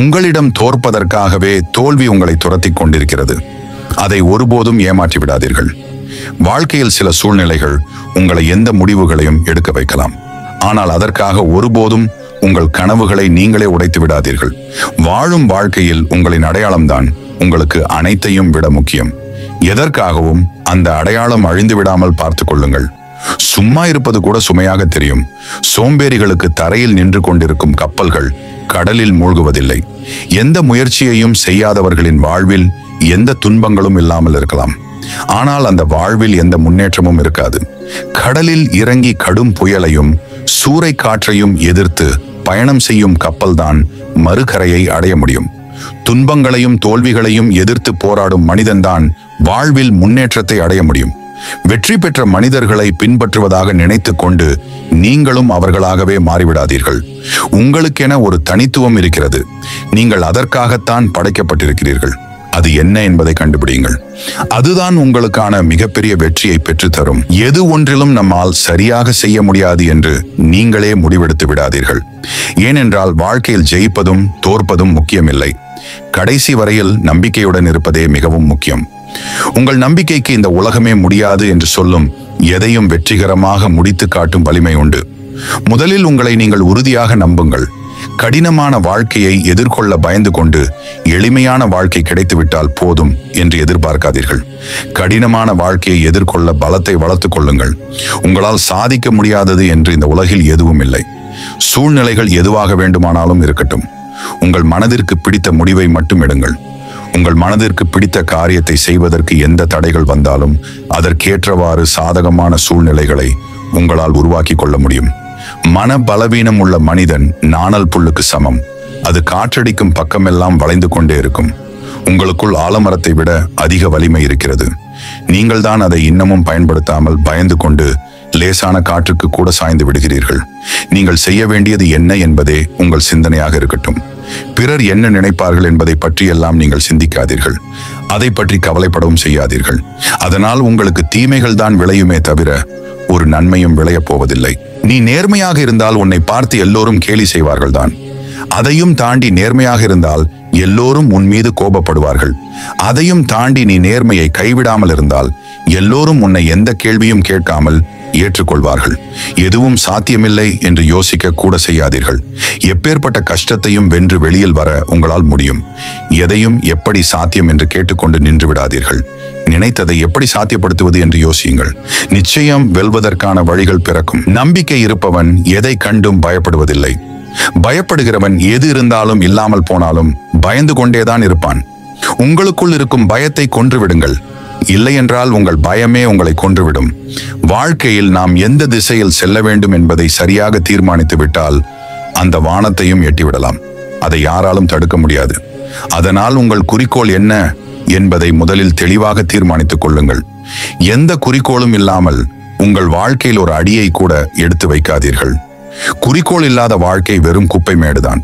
A: உங்களிடம் தோற்பதற்காகவே தோல்வி உங்களை துரத்தி கொண்டிருக்கிறது. அதை ஒருபோதும் ஏமாற்றி விடாதீர்கள். வாழ்க்கையில் சில சூழ்நிலைகள் உங்களை எந்த முடிவுகளையும் எடுக்க வைக்கலாம். ஆனால் அதற்காக ஒருபோதும் உங்கள் கனவுகளை நீங்களே உடைத்து விடாதீர்கள். வாழும் வாழ்க்கையில் உங்களின் அடையாளம்தான் உங்களுக்கு அனைத்தையும் விட முக்கியம். எதற்காகவும் அந்த அடையாளம் அழிந்து விடாமல் பார்த்து கொள்ளுங்கள். சும்மா இருப்பது கூட சுமையாக தெரியும். சோம்பேறிகளுக்கு தரையில் நின்று கொண்டிருக்கும் கப்பல்கள் கடலில் மூழ்குவதில்லை. எந்த முயற்சியையும் செய்யாதவர்களின் வாழ்வில் எந்த துன்பங்களும் இல்லாமல் இருக்கலாம். ஆனால் அந்த வாழ்வில் எந்த முன்னேற்றமும் இருக்காது. கடலில் இறங்கி கடும் புயலையும் சூறை காற்றையும் எதிர்த்து பயணம் செய்யும் கப்பல்தான் மறுகரையை அடைய முடியும். துன்பங்களையும் தோல்விகளையும் எதிர்த்து போராடும் மனிதன்தான் வாழ்வில் முன்னேற்றத்தை அடைய முடியும். வெற்றி பெற்ற மனிதர்களை பின்பற்றுவதாக நினைத்து கொண்டு நீங்களும் அவர்களாகவே மாறிவிடாதீர்கள். உங்களுக்கென ஒரு தனித்துவம் இருக்கிறது. நீங்கள் அதற்காகத்தான் படைக்கப்பட்டிருக்கிறீர்கள். அது என்ன என்பதை கண்டுபிடியுங்கள். அதுதான் உங்களுக்கான மிகப்பெரிய வெற்றியை பெற்றுத்தரும். எது ஒன்றிலும் நம்மால் சரியாக செய்ய முடியாது என்று நீங்களே முடிவெடுத்து விடாதீர்கள். ஏனென்றால் வாழ்க்கையில் ஜெயிப்பதும் தோற்பதும் முக்கியமில்லை. கடைசி வரையில் நம்பிக்கையுடன் இருப்பதே மிகவும் முக்கியம். உங்கள் நம்பிக்கைக்கு இந்த உலகமே முடியாது என்று சொல்லும் எதையும் வெற்றிகரமாக முடித்து காட்டும் வலிமை உண்டு. முதலில் உங்களை நீங்கள் உறுதியாக நம்புங்கள். கடினமான வாழ்க்கையை எதிர்கொள்ள பயந்து கொண்டு எளிமையான வாழ்க்கை கிடைத்துவிட்டால் போதும் என்று எதிர்பார்க்காதீர்கள். கடினமான வாழ்க்கையை எதிர்கொள்ள பலத்தை வளர்த்துக் கொள்ளுங்கள். உங்களால் சாதிக்க முடியாதது என்று இந்த உலகில் எதுவும் இல்லை. சூழ்நிலைகள் எதுவாக வேண்டுமானாலும் இருக்கட்டும். உங்கள் மனதிற்கு பிடித்த முடிவை மட்டும் எடுங்கள். உங்கள் மனதிற்கு பிடித்த காரியத்தை செய்வதற்கு எந்த தடைகள் வந்தாலும் அதற்கேற்றவாறு சாதகமான சூழ்நிலைகளை உங்களால் உருவாக்கி கொள்ள முடியும். மன பலவீனம் உள்ள மனிதன் நாணல் புல்லுக்கு சமம். அது காற்றடிக்கும் பக்கமெல்லாம் வளைந்து கொண்டே இருக்கும். உங்களுக்குள் ஆலமரத்தை விட அதிக வலிமை இருக்கிறது. நீங்கள் தான் அதை இன்னமும் பயன்படுத்தாமல் பயந்து கொண்டு லேசான காற்றுக்கு கூட சாய்ந்து விடுகிறீர்கள். நீங்கள் செய்ய வேண்டியது என்ன என்பதே உங்கள் சிந்தனையாக இருக்கட்டும். பிறர் என்ன நினைப்பார்கள் என்பதை பற்றியெல்லாம் நீங்கள் சிந்திக்காதீர்கள். அதை பற்றி கவலைப்படவும் செய்யாதீர்கள். அதனால் உங்களுக்கு தீமைகள் தான் விளையுமே தவிர ஒரு நன்மையும் விளையப் போவதில்லை. நீ நேர்மையாக இருந்தால் உன்னை பார்த்து எல்லோரும் கேலி செய்வார்கள் தான். அதையும் தாண்டி நேர்மையாக இருந்தால் எல்லோரும் உன் மீது கோபப்படுவார்கள். அதையும் தாண்டி நீ நேர்மையை கைவிடாமல் இருந்தால் எல்லோரும் உன்னை எந்த கேள்வியும் கேட்காமல் ஏற்றுக்கொள்வார்கள். எதுவும் சாத்தியமில்லை என்று யோசிக்க கூட செய்யாதீர்கள். எப்பேற்பட்ட கஷ்டத்தையும் வென்று வெளியில் வர உங்களால் முடியும். எதையும் எப்படி சாத்தியம் என்று கேட்டுக்கொண்டு நின்று விடாதீர்கள். நினைத்ததை எப்படி சாத்தியப்படுத்துவது என்று யோசியுங்கள். நிச்சயம் வெல்வதற்கான வழிகள் பிறக்கும். நம்பிக்கை இருப்பவன் எதை கண்டும் பயப்படுவதில்லை. பயப்படுகிறவன் எது இருந்தாலும் இல்லாமல் போனாலும் பயந்து கொண்டேதான் இருப்பான். உங்களுக்குள் இருக்கும் பயத்தை கொன்றுவிடுங்கள். இல்லையென்றால் உங்கள் பயமே உங்களை கொன்றுவிடும். வாழ்க்கையில் நாம் எந்த திசையில் செல்ல வேண்டும் என்பதை சரியாக தீர்மானித்து விட்டால் அந்த வானத்தையும் எட்டிவிடலாம். அதை யாராலும் தடுக்க முடியாது. அதனால் உங்கள் குறிக்கோள் என்ன என்பதை முதலில் தெளிவாக தீர்மானித்துக் கொள்ளுங்கள். எந்த குறிக்கோளும் இல்லாமல் உங்கள் வாழ்க்கையில் ஒரு அடியை கூட எடுத்து வைக்காதீர்கள். குறிக்கோள் இல்லாத வாழ்க்கை வெறும் குப்பை மேடுதான்.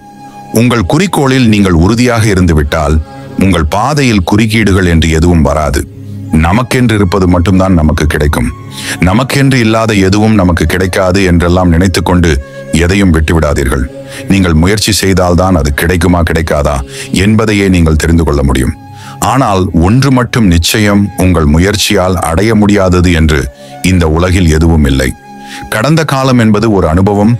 A: உங்கள் குறிக்கோளில் நீங்கள் உறுதியாக இருந்து விட்டால் உங்கள் பாதையில் குறுக்கீடுகள் என்று எதுவும் வராது. நமக்கென்று இருப்பது மட்டும்தான் நமக்கு கிடைக்கும். நமக்கென்று இல்லாத எதுவும் நமக்கு கிடைக்காது என்றெல்லாம் நினைத்து கொண்டு எதையும் விட்டுவிடாதீர்கள். நீங்கள் முயற்சி செய்தால்தான் அது கிடைக்குமா கிடைக்காதா என்பதையே நீங்கள் தெரிந்து கொள்ள முடியும். ஆனால் ஒன்று மட்டும் நிச்சயம், உங்கள் முயற்சியால் அடைய முடியாதது என்று இந்த உலகில் எதுவும் இல்லை. கடந்த காலம் என்பது ஒரு அனுபவம்,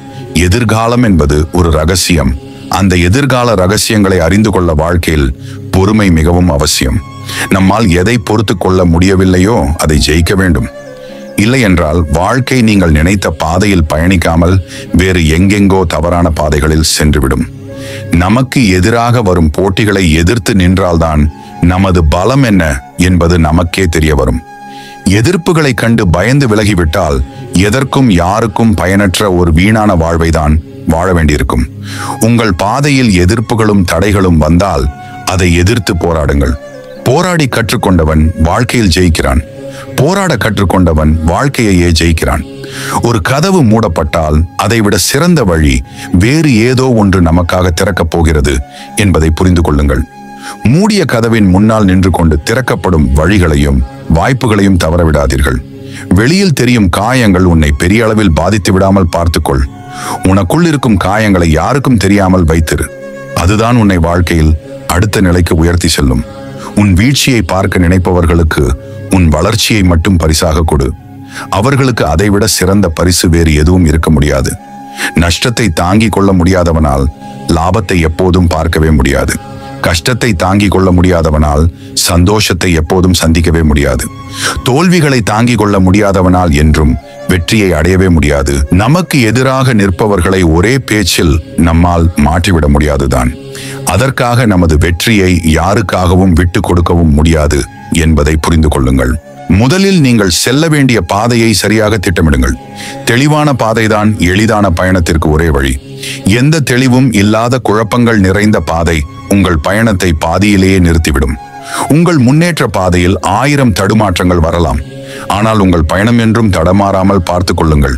A: எதிர்காலம் என்பது ஒரு ரகசியம். அந்த எதிர்கால ரகசியங்களை அறிந்து கொள்ள வாழ்க்கையில் பொறுமை மிகவும் அவசியம். நம்மால் எதை பொறுத்து கொள்ள முடியவில்லையோ அதை ஜெயிக்க வேண்டும். இல்லை என்றால் வாழ்க்கை நீங்கள் நினைத்த பாதையில் பயணிக்காமல் வேறு எங்கெங்கோ தவறான பாதைகளில் சென்றுவிடும். நமக்கு எதிராக வரும் போட்டிகளை எதிர்த்து நின்றால்தான் நமது பலம் என்ன என்பது நமக்கே தெரிய வரும். எதிர்ப்புகளை கண்டு பயந்து விலகிவிட்டால் எதற்கும் யாருக்கும் பயனற்ற ஒரு வீணான வாழ்வை தான் வாழ வேண்டியிருக்கும். உங்கள் பாதையில் எதிர்ப்புகளும் தடைகளும் வந்தால் அதை எதிர்த்து போராடுங்கள். போராடி கற்றுக்கொண்டவன் வாழ்க்கையில் ஜெயிக்கிறான். போராட கற்றுக்கொண்டவன் வாழ்க்கையையே ஜெயிக்கிறான். ஒரு கதவு மூடப்பட்டால் அதைவிட சிறந்த வழி வேறு ஏதோ ஒன்று நமக்காக திறக்கப் போகிறது என்பதை புரிந்து கொள்ளுங்கள். மூடிய கதவின் முன்னால் நின்று கொண்டு திறக்கப்படும் வழிகளையும் வாய்ப்புகளையும் தவறவிடாதீர்கள். வெளியில் தெரியும் காயங்கள் உன்னை பெரிய அளவில் பாதித்து விடாமல் பார்த்துக்கொள். உனக்குள் இருக்கும் காயங்களை யாருக்கும் தெரியாமல் வைத்திரு. அதுதான் உன்னை வாழ்க்கையில் அடுத்த நிலைக்கு உயர்த்தி செல்லும். உன் வீழ்ச்சியை பார்க்க நினைப்பவர்களுக்கு உன் வளர்ச்சியை மட்டும் பரிசாக கொடு. அவர்களுக்கு அதைவிட சிறந்த பரிசு வேறு எதுவும் இருக்க முடியாது. நஷ்டத்தை தாங்கிக் கொள்ள முடியாதவனால் லாபத்தை எப்போதும் பார்க்கவே முடியாது. கஷ்டத்தை தாங்கிக் கொள்ள முடியாதவனால் சந்தோஷத்தை எப்போதும் சந்திக்கவே முடியாது. தோல்விகளை தாங்கிக் கொள்ள முடியாதவனால் என்றும் வெற்றியை அடையவே முடியாது. நமக்கு எதிராக நிற்பவர்களை ஒரே பேச்சில் நம்மால் மாற்றிவிட முடியாதுதான். அதற்காக நமது வெற்றியை யாருக்காகவும் விட்டு கொடுக்கவும் முடியாது என்பதை புரிந்து கொள்ளுங்கள். முதலில் நீங்கள் செல்ல வேண்டிய பாதையை சரியாக திட்டமிடுங்கள். தெளிவான பாதைதான் எளிதான பயணத்திற்கு ஒரே வழி. எந்த தெளிவும் இல்லாத குழப்பங்கள் நிறைந்த பாதை உங்கள் பயணத்தை பாதியிலேயே நிறுத்திவிடும். உங்கள் முன்னேற்ற பாதையில் 1000 தடுமாற்றங்கள் வரலாம். ஆனால் உங்கள் பயணம் என்றும் தடமாறாமல் பார்த்து கொள்ளுங்கள்.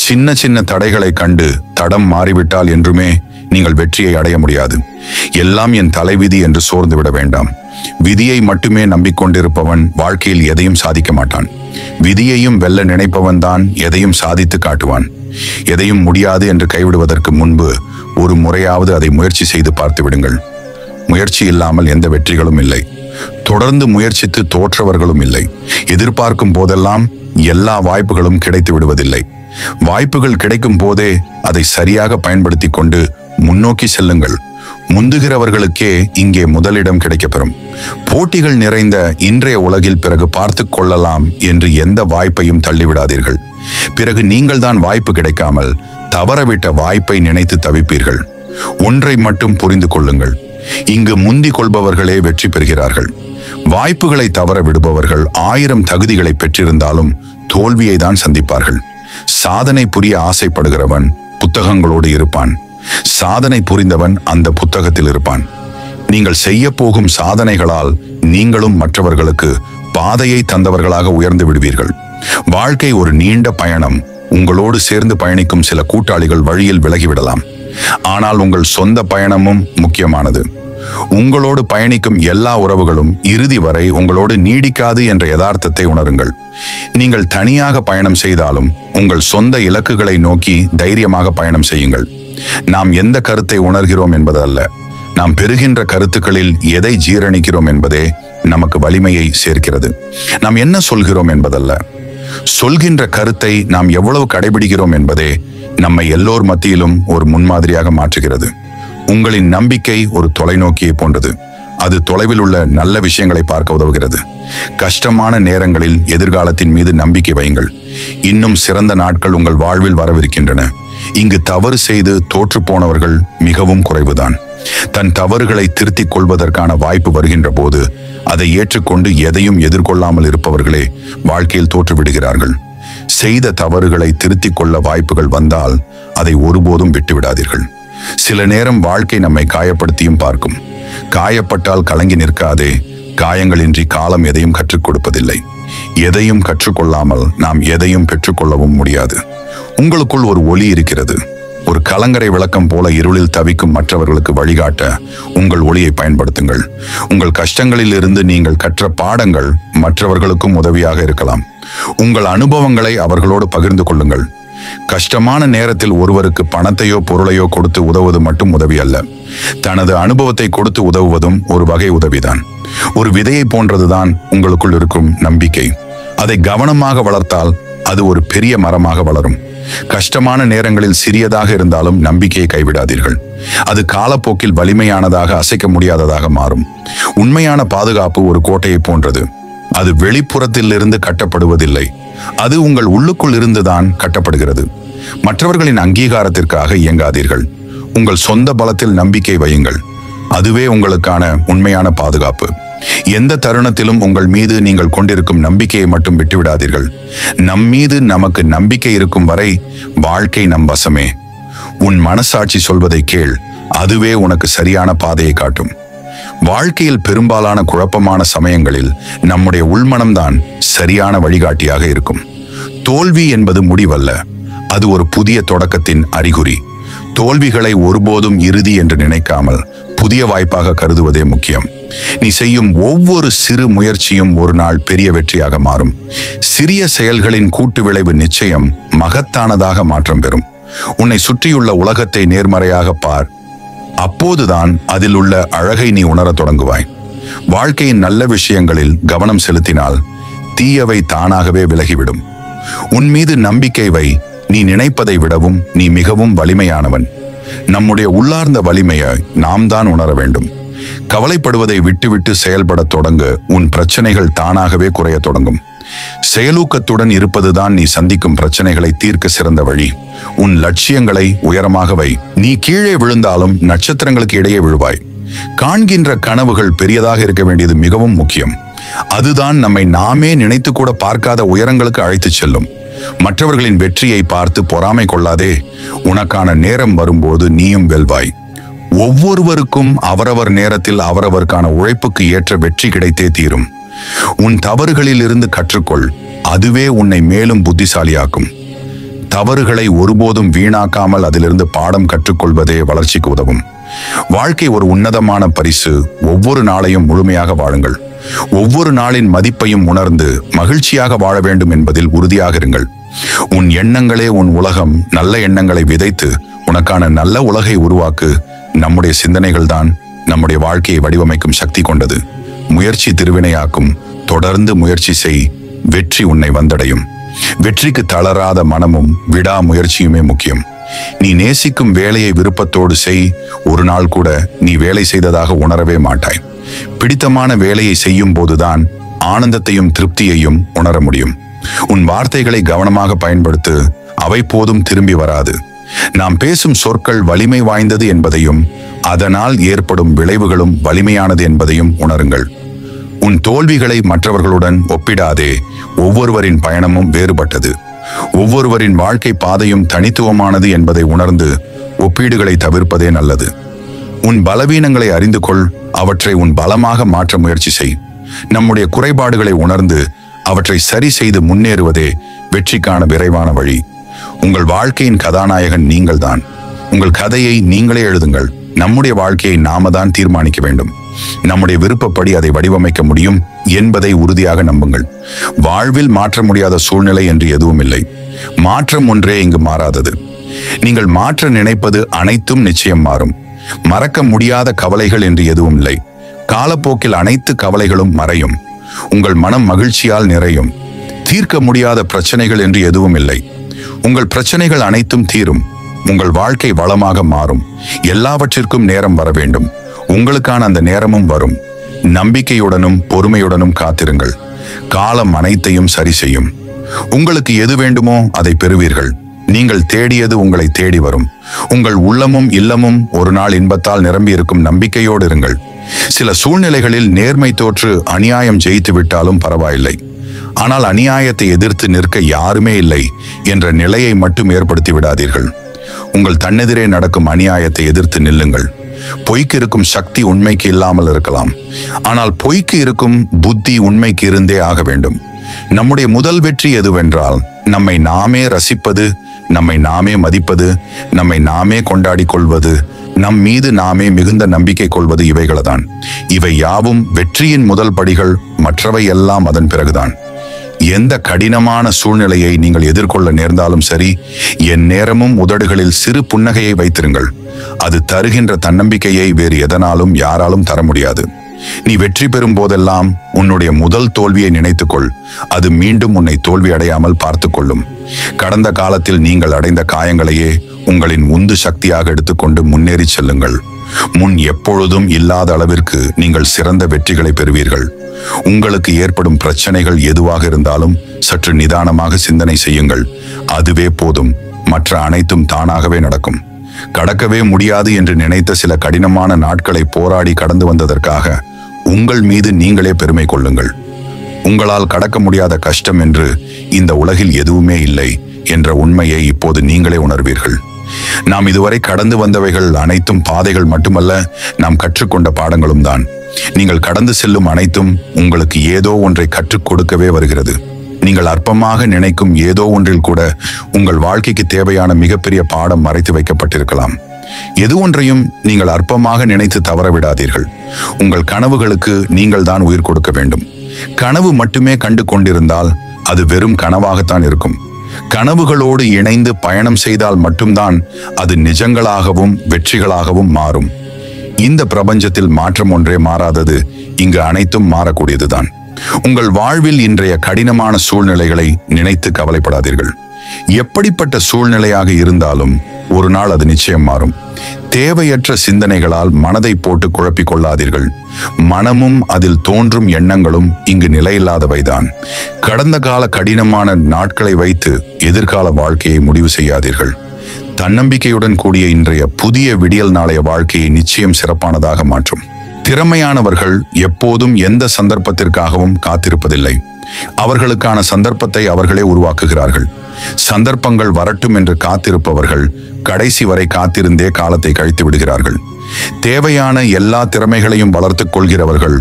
A: சின்ன சின்ன தடைகளை கண்டு தடம் மாறிவிட்டால் என்றுமே நீங்கள் வெற்றியை அடைய முடியாது. எல்லாம் என் தலைவிதி என்று சோர்ந்து விட வேண்டாம். விதியை மட்டுமே நம்பிக்கொண்டிருப்பவன் வாழ்க்கையில் எதையும் சாதிக்க மாட்டான். விதியையும் வெல்ல நினைப்பவன் தான் எதையும் சாதித்து காட்டுவான். எதையும் முடியாது என்று கைவிடுவதற்கு முன்பு ஒரு முறையாவது அதை முயற்சி செய்து பார்த்து விடுங்கள். முயற்சி இல்லாமல் எந்த வெற்றிகளும் இல்லை. தொடர்ந்து முயற்சித்து தோற்றவர்களும் இல்லை. எதிர்பார்க்கும் போதெல்லாம் எல்லா வாய்ப்புகளும் கிடைத்து விடுவதில்லை. வாய்ப்புகள் கிடைக்கும் போதே அதை சரியாக பயன்படுத்தி கொண்டு முன்னோக்கி செல்லுங்கள். முந்துகிறவர்களுக்கே இங்கே முதலிடம் கிடைக்கப்பெறும். போட்டிகள் நிறைந்த இன்றைய உலகில் பிறகு பார்த்து கொள்ளலாம் என்று எந்த வாய்ப்பையும் தள்ளிவிடாதீர்கள். பிறகு நீங்கள் தான் வாய்ப்பு கிடைக்காமல் தவறவிட்ட வாய்ப்பை நினைத்து தவிப்பீர்கள். ஒன்றை மட்டும் புரிந்து கொள்ளுங்கள். இங்கு முந்திக் கொள்பவர்களே வெற்றி பெறுகிறார்கள். வாய்ப்புகளை தவற விடுபவர்கள் 1000 தகுதிகளை பெற்றிருந்தாலும் தோல்வியை தான் சந்திப்பார்கள். சாதனை புரிய ஆசைப்படுகிறவன் புத்தகங்களோடு இருப்பான். சாதனை புரிந்தவன் அந்த புத்தகத்தில் இருப்பான். நீங்கள் செய்ய போகும் சாதனைகளால் நீங்களும் மற்றவர்களுக்கு பாதையை தந்தவர்களாக உயர்ந்து விடுவீர்கள். வாழ்க்கை ஒரு நீண்ட பயணம். உங்களோடு சேர்ந்து பயணிக்கும் சில கூட்டாளிகள் வழியில் விலகிவிடலாம். ஆனால் உங்கள் சொந்த பயணமும் முக்கியமானது. உங்களோடு பயணிக்கும் எல்லா உறவுகளும் இறுதி வரை உங்களோடு நீடிக்காது என்ற யதார்த்தத்தை உணருங்கள். நீங்கள் தனியாக பயணம் செய்தாலும் உங்கள் சொந்த இலக்குகளை நோக்கி தைரியமாக பயணம் செய்யுங்கள். நாம் எந்த கருத்தை உணர்கிறோம் என்பதல்ல, நாம் பெறுகின்ற கருத்துக்களில் எதை ஜீரணிக்கிறோம் என்பதே நமக்கு வலிமையை சேர்க்கிறது. நாம் என்ன சொல்கிறோம் என்பதல்ல, சொல்கின்ற கருத்தை நாம் எவ்வளவு கடைபிடிக்கிறோம் என்பதே நம்மை எல்லோர் மத்தியிலும் ஒரு முன்மாதிரியாக மாற்றுகிறது. உங்களின் நம்பிக்கை ஒரு தொலைநோக்கியை போன்றது. அது தொலைவில் உள்ள நல்ல விஷயங்களை பார்க்க உதவுகிறது. கஷ்டமான நேரங்களில் எதிர்காலத்தின் மீது நம்பிக்கை வையுங்கள். இன்னும் சிறந்த நாட்கள் உங்கள் வாழ்வில் வரவிருக்கின்றன. இங்கு தவறு செய்து தோற்று போனவர்கள் மிகவும் குறைவுதான். தன் தவறுகளை திருத்திக் கொள்வதற்கான வாய்ப்பு வருகின்ற போது அதை ஏற்றுக்கொண்டு எதையும் எதிர்கொள்ளாமல் இருப்பவர்களே வாழ்க்கையில் தோற்றுவிடுகிறார்கள். செய்த தவறுகளை திருத்திக் கொள்ள வாய்ப்புகள் வந்தால் அதை ஒருபோதும் விட்டுவிடாதீர்கள். சில நேரம் வாழ்க்கை நம்மை காயப்படுத்தியும் பார்க்கும். காயப்பட்டால் கலங்கி நிற்காதே. காயங்களின்றி காலம் எதையும் கற்றுக் கொடுப்பதில்லை. எதையும் கற்றுக்கொள்ளாமல் நாம் எதையும் பெற்றுக்கொள்ளவும் முடியாது. உங்களுக்குள் ஒரு ஒளி இருக்கிறது. ஒரு கலங்கரை விளக்கம் போல இருளில் தவிக்கும் மற்றவர்களுக்கு வழிகாட்ட உங்கள் ஒளியை பயன்படுத்துங்கள். உங்கள் கஷ்டங்களில் இருந்து நீங்கள் கற்ற பாடங்கள் மற்றவர்களுக்கும் உதவியாக இருக்கலாம். உங்கள் அனுபவங்களை அவர்களோடு பகிர்ந்து கொள்ளுங்கள். கஷ்டமான நேரத்தில் ஒருவருக்கு பணத்தையோ பொருளையோ கொடுத்து உதவுவது மட்டும் உதவி அல்ல. தனது அனுபவத்தை கொடுத்து உதவுவதும் ஒரு வகை உதவிதான். ஒரு விதையை போன்றதுதான் உங்களுக்குள் இருக்கும் நம்பிக்கை. அதை கவனமாக வளர்த்தால் அது ஒரு பெரிய மரமாக வளரும். கஷ்டமான நேரங்களில் சிறியதாக இருந்தாலும் நம்பிக்கையை கைவிடாதீர்கள். அது காலப்போக்கில் வலிமையானதாக, அசைக்க முடியாததாக மாறும். உண்மையான பாதுகாப்பு ஒரு கோட்டையை போன்றது. அது வெளிப்புறத்திலிருந்து கட்டப்படுவதில்லை. அது உங்கள் உள்ளுக்குள் இருந்துதான் கட்டப்படுகிறது. மற்றவர்களின் அங்கீகாரத்திற்காக இயங்காதீர்கள். உங்கள் சொந்த பலத்தில் நம்பிக்கை வையுங்கள். அதுவே உங்களுக்கான உண்மையான பாதுகாப்பு. எந்த தருணத்திலும் உங்கள் மீது நீங்கள் கொண்டிருக்கும் நம்பிக்கையை மட்டும் விட்டுவிடாதீர்கள். நம்மீது நமக்கு நம்பிக்கை இருக்கும் வரை வாழ்க்கை நம் வசமே. உன் மனசாட்சி சொல்வதை கேள். அதுவே உனக்கு சரியான பாதையை காட்டும். வாழ்க்கையில் பெரும்பாலான குழப்பமான சமயங்களில் நம்முடைய உள்மனம்தான் சரியான வழிகாட்டியாக இருக்கும். தோல்வி என்பது முடிவல்ல, அது ஒரு புதிய தொடக்கத்தின் அறிகுறி. தோல்விகளை ஒருபோதும் இறுதி என்று நினைக்காமல் புதிய வாய்ப்பாக கருதுவதே முக்கியம். நீ செய்யும் ஒவ்வொரு சிறு முயற்சியும் ஒரு நாள் பெரிய வெற்றியாக மாறும். சிறிய செயல்களின் கூட்டு விளைவு நிச்சயம் மகத்தானதாக மாற்றம் பெறும். உன்னை சுற்றியுள்ள உலகத்தை நேர்மறையாக பார். அப்போதுதான் அதில் உள்ள அழகை நீ உணரத் தொடங்குவாய். வாழ்க்கையின் நல்ல விஷயங்களில் கவனம் செலுத்தினால் தீயவை தானாகவே விலகிவிடும். உன் மீது நம்பிக்கை வை. நீ நினைப்பதை விடவும் நீ மிகவும் வலிமையானவன். நம்முடைய உள்ளார்ந்த வலிமையை நாம் தான் உணர வேண்டும். கவலைப்படுவதை விட்டுவிட்டு செயல்பட தொடங்க உன் பிரச்சனைகள் தானாகவே குறைய தொடங்கும். செயலூக்கத்துடன் இருப்பதுதான் நீ சந்திக்கும் பிரச்சனைகளை தீர்க்க சிறந்த வழி. உன் லட்சியங்களை உயரமாக வை. நீ கீழே விழுந்தாலும் நட்சத்திரங்களுக்கு இடையே விழுவாய். காண்கின்ற கனவுகள் பெரியதாக இருக்க வேண்டியது மிகவும் முக்கியம். அதுதான் நம்மை நாமே நினைத்து கூட பார்க்காத உயரங்களுக்கு அழைத்துச் செல்லும். மற்றவர்களின் வெற்றியை பார்த்து பொறாமை கொள்ளாதே. உனக்கான நேரம் வரும்போது நீயும் வெல்வாய். ஒவ்வொருவருக்கும் அவரவர் நேரத்தில் அவரவருக்கான உழைப்புக்கு ஏற்ற வெற்றி கிடைத்தே தீரும். உன் தவறுகளில் இருந்து கற்றுக்கொள். அதுவே உன்னை மேலும் புத்திசாலியாக்கும். தவறுகளை ஒருபோதும் வீணாக்காமல் அதிலிருந்து பாடம் கற்றுக்கொள்வதே வளர்ச்சிக்கு உதவும். வாழ்க்கை ஒரு உன்னதமான பரிசு. ஒவ்வொரு நாளையும் முழுமையாக வாழுங்கள். ஒவ்வொரு நாளின் மதிப்பையும் உணர்ந்து மகிழ்ச்சியாக வாழ வேண்டும் என்பதில் உறுதியாக இருங்கள். உன் எண்ணங்களே உன் உலகம். நல்ல எண்ணங்களை விதைத்து உனக்கான நல்ல உலகை உருவாக்கு. நம்முடைய சிந்தனைகள் தான் நம்முடைய வாழ்க்கையை வடிவமைக்கும் சக்தி கொண்டது. முயற்சி திருவினையாக்கும். தொடர்ந்து முயற்சி செய். வெற்றி உன்னை வந்தடையும். வெற்றிக்கு தளராத மனமும் விடாமுயற்சியுமே முக்கியம். நீ நேசிக்கும் வேலையை விருப்பத்தோடு செய். ஒரு நாள் கூட நீ வேலை செய்ததாக உணரவே மாட்டாய். பிடித்தமான வேலையை செய்யும் போதுதான் ஆனந்தத்தையும் திருப்தியையும் உணர முடியும். உன் வார்த்தைகளை கவனமாக பயன்படுத்து. அவை போதும் திரும்பி வராது. நாம் பேசும் சொற்கள் வலிமை வாய்ந்தது என்பதையும் அதனால் ஏற்படும் விளைவுகளும் வலிமையானது என்பதையும் உணருங்கள். உன் தோல்விகளை மற்றவர்களுடன் ஒப்பிடாதே. ஒவ்வொருவரின் பயணமும் வேறுபட்டது. ஒவ்வொருவரின் வாழ்க்கை பாதையும் தனித்துவமானது என்பதை உணர்ந்து ஒப்பீடுகளை தவிர்ப்பதே நல்லது. உன் பலவீனங்களை அறிந்து கொள். அவற்றை உன் பலமாக மாற்ற முயற்சி செய். நம்முடைய குறைபாடுகளை உணர்ந்து அவற்றை சரி செய்து முன்னேறுவதே வெற்றிக்கான விரைவான வழி. உங்கள் வாழ்க்கையின் கதாநாயகன் நீங்கள்தான். உங்கள் கதையை நீங்களே எழுதுங்கள். நம்முடைய வாழ்க்கையை நாம தான் தீர்மானிக்க வேண்டும். நம்முடைய விருப்பப்படி அதை வடிவமைக்க முடியும் என்பதை உறுதியாக நம்புங்கள். வாழ்வில் மாற்ற முடியாத சூழ்நிலை என்று எதுவும் இல்லை. மாற்றம் ஒன்றே இங்கு மாறாதது. நீங்கள் மாற்ற நினைப்பது அனைத்தும் நிச்சயம் மாறும். மறக்க முடியாத கவலைகள் என்று எதுவும் இல்லை. காலப்போக்கில் அனைத்து கவலைகளும் மறையும். உங்கள் மனம் மகிழ்ச்சியால் நிறையும். தீர்க்க முடியாத பிரச்சனைகள் என்று எதுவும் இல்லை. உங்கள் பிரச்சனைகள் அனைத்தும் தீரும். உங்கள் வாழ்க்கை வளமாக மாறும். எல்லாவற்றிற்கும் நேரம் வர வேண்டும். உங்களுக்கான அந்த நேரமும் வரும். நம்பிக்கையுடனும் பொறுமையுடனும் காத்திருங்கள். காலம் அனைத்தையும் சரி செய்யும். உங்களுக்கு எது வேண்டுமோ அதை பெறுவீர்கள். நீங்கள் தேடியது உங்களை தேடி வரும். உங்கள் உள்ளமும் இல்லமும் ஒரு நாள் இன்பத்தால் நிரம்பி இருக்கும் நம்பிக்கையோடு இருங்கள். சில சூழ்நிலைகளில் நேர்மை தோற்று அநியாயம் ஜெயித்து விட்டாலும் பரவாயில்லை. ஆனால் அநியாயத்தை எதிர்த்து நிற்க யாருமே இல்லை என்ற நிலையை மட்டும் ஏற்படுத்தி விடாதீர்கள். உங்கள் தன்னெதிரே நடக்கும் அநியாயத்தை எதிர்த்து நில்லுங்கள். பொய்க்கு இருக்கும் சக்தி உண்மைக்கு இல்லாமல் இருக்கலாம். ஆனால் பொய்க்கு இருக்கும் புத்தி உண்மைக்கு இருந்தே ஆக வேண்டும். நம்முடைய முதல் வெற்றி எதுவென்றால் நம்மை நாமே ரசிப்பது, நம்மை நாமே மதிப்பது, நம்மை நாமே கொண்டாடி கொள்வது, நம் மீது நாமே மிகுந்த நம்பிக்கை கொள்வது இவைகளதான். இவை யாவும் வெற்றியின் முதல் படிகள். மற்றவை எல்லாம் அதன் பிறகுதான். எந்த கடினமான சூழ்நிலையை நீங்கள் எதிர்கொள்ள நேர்ந்தாலும் சரி, என் நேரமும் உதடுகளில் சிறு புன்னகையை வைத்திருங்கள். அது தருகின்ற தன்னம்பிக்கையை வேறு எதனாலும் யாராலும் தர முடியாது. நீ வெற்றி பெறும் போதெல்லாம் உன்னுடைய முதல் தோல்வியை நினைத்துக்கொள். அது மீண்டும் உன்னை தோல்வி அடையாமல் பார்த்து கொள்ளும். கடந்த காலத்தில் நீங்கள் அடைந்த காயங்களையே உங்களின் உந்து சக்தியாக எடுத்துக்கொண்டு முன்னேறி செல்லுங்கள். முன் எப்பொழுதும் இல்லாத அளவிற்கு நீங்கள் சிறந்த வெற்றிகளை பெறுவீர்கள். உங்களுக்கு ஏற்படும் பிரச்சனைகள் எதுவாக இருந்தாலும் சற்று நிதானமாக சிந்தனை செய்யுங்கள். அதுவே போதும். மற்ற அனைத்தும் தானாகவே நடக்கும். கடக்கவே முடியாது என்று நினைத்த சில கடினமான நாட்களை போராடி கடந்து வந்ததற்காக உங்கள் மீது நீங்களே பெருமை கொள்ளுங்கள். உங்களால் கடக்க முடியாத கஷ்டம் என்று இந்த உலகில் எதுவுமே இல்லை என்ற உண்மையை இப்போது நீங்களே உணர்வீர்கள். நாம் இதுவரை கடந்து வந்தவைகள் அனைத்தும் பாதைகள் மட்டுமல்ல, நாம் கற்றுக்கொண்ட பாடங்களும் தான். நீங்கள் கடந்து செல்லும் அனைத்தும் உங்களுக்கு ஏதோ ஒன்றை கற்றுக் கொடுக்கவே வருகிறது. நீங்கள் அற்பமாக நினைக்கும் ஏதோ ஒன்றில் கூட உங்கள் வாழ்க்கைக்கு தேவையான மிகப்பெரிய பாடம் மறைத்து வைக்கப்பட்டிருக்கலாம். எது ஒன்றையும் நீங்கள் அற்பமாக நினைத்து தவற விடாதீர்கள். உங்கள் கனவுகளுக்கு நீங்கள் தான் உயிர் கொடுக்க வேண்டும். கனவு மட்டுமே கண்டு கொண்டிருந்தால் அது வெறும் கனவாகத்தான் இருக்கும். கனவுகளோடு இணைந்து பயணம் செய்தால் மட்டும்தான் அது நிஜங்களாகவும் வெற்றிகளாகவும் மாறும். இந்த பிரபஞ்சத்தில் மாற்றம் ஒன்றே மாறாதது. இங்கு அனைத்தும் மாறக்கூடியதுதான். உங்கள் வாழ்வில் இன்றைய கடினமான சூழ்நிலைகளை நினைத்து கவலைப்படாதீர்கள். எப்படிப்பட்ட சூழ்நிலையாக இருந்தாலும் ஒரு நாள் அது நிச்சயம் மாறும். தேவையற்ற சிந்தனைகளால் மனதை போட்டு குழப்பிக் கொள்ளாதீர்கள். மனமும் அதில் தோன்றும் எண்ணங்களும் இங்கு நிலையில்லாதவைதான். கடந்த கால கடினமான நாட்களை வைத்து எதிர்கால வாழ்க்கையை முடிவு செய்யாதீர்கள். தன்னம்பிக்கையுடன் கூடிய இன்றைய புதிய விடியல் நாளைய வாழ்க்கையை நிச்சயம் சிறப்பானதாக மாற்றும். திறமையானவர்கள் எப்போதும் எந்த சந்தர்ப்பத்திற்காகவும் காத்திருப்பதில்லை. அவர்களுக்கான சந்தர்ப்பத்தை அவர்களே உருவாக்குகிறார்கள். சந்தர்ப்பங்கள் வரட்டும் என்று காத்திருப்பவர்கள் கடைசி வரை காத்திருந்தே காலத்தை கழித்து விடுகிறார்கள். தேவையான எல்லா திறமைகளையும் வளர்த்துக் கொள்கிறவர்கள்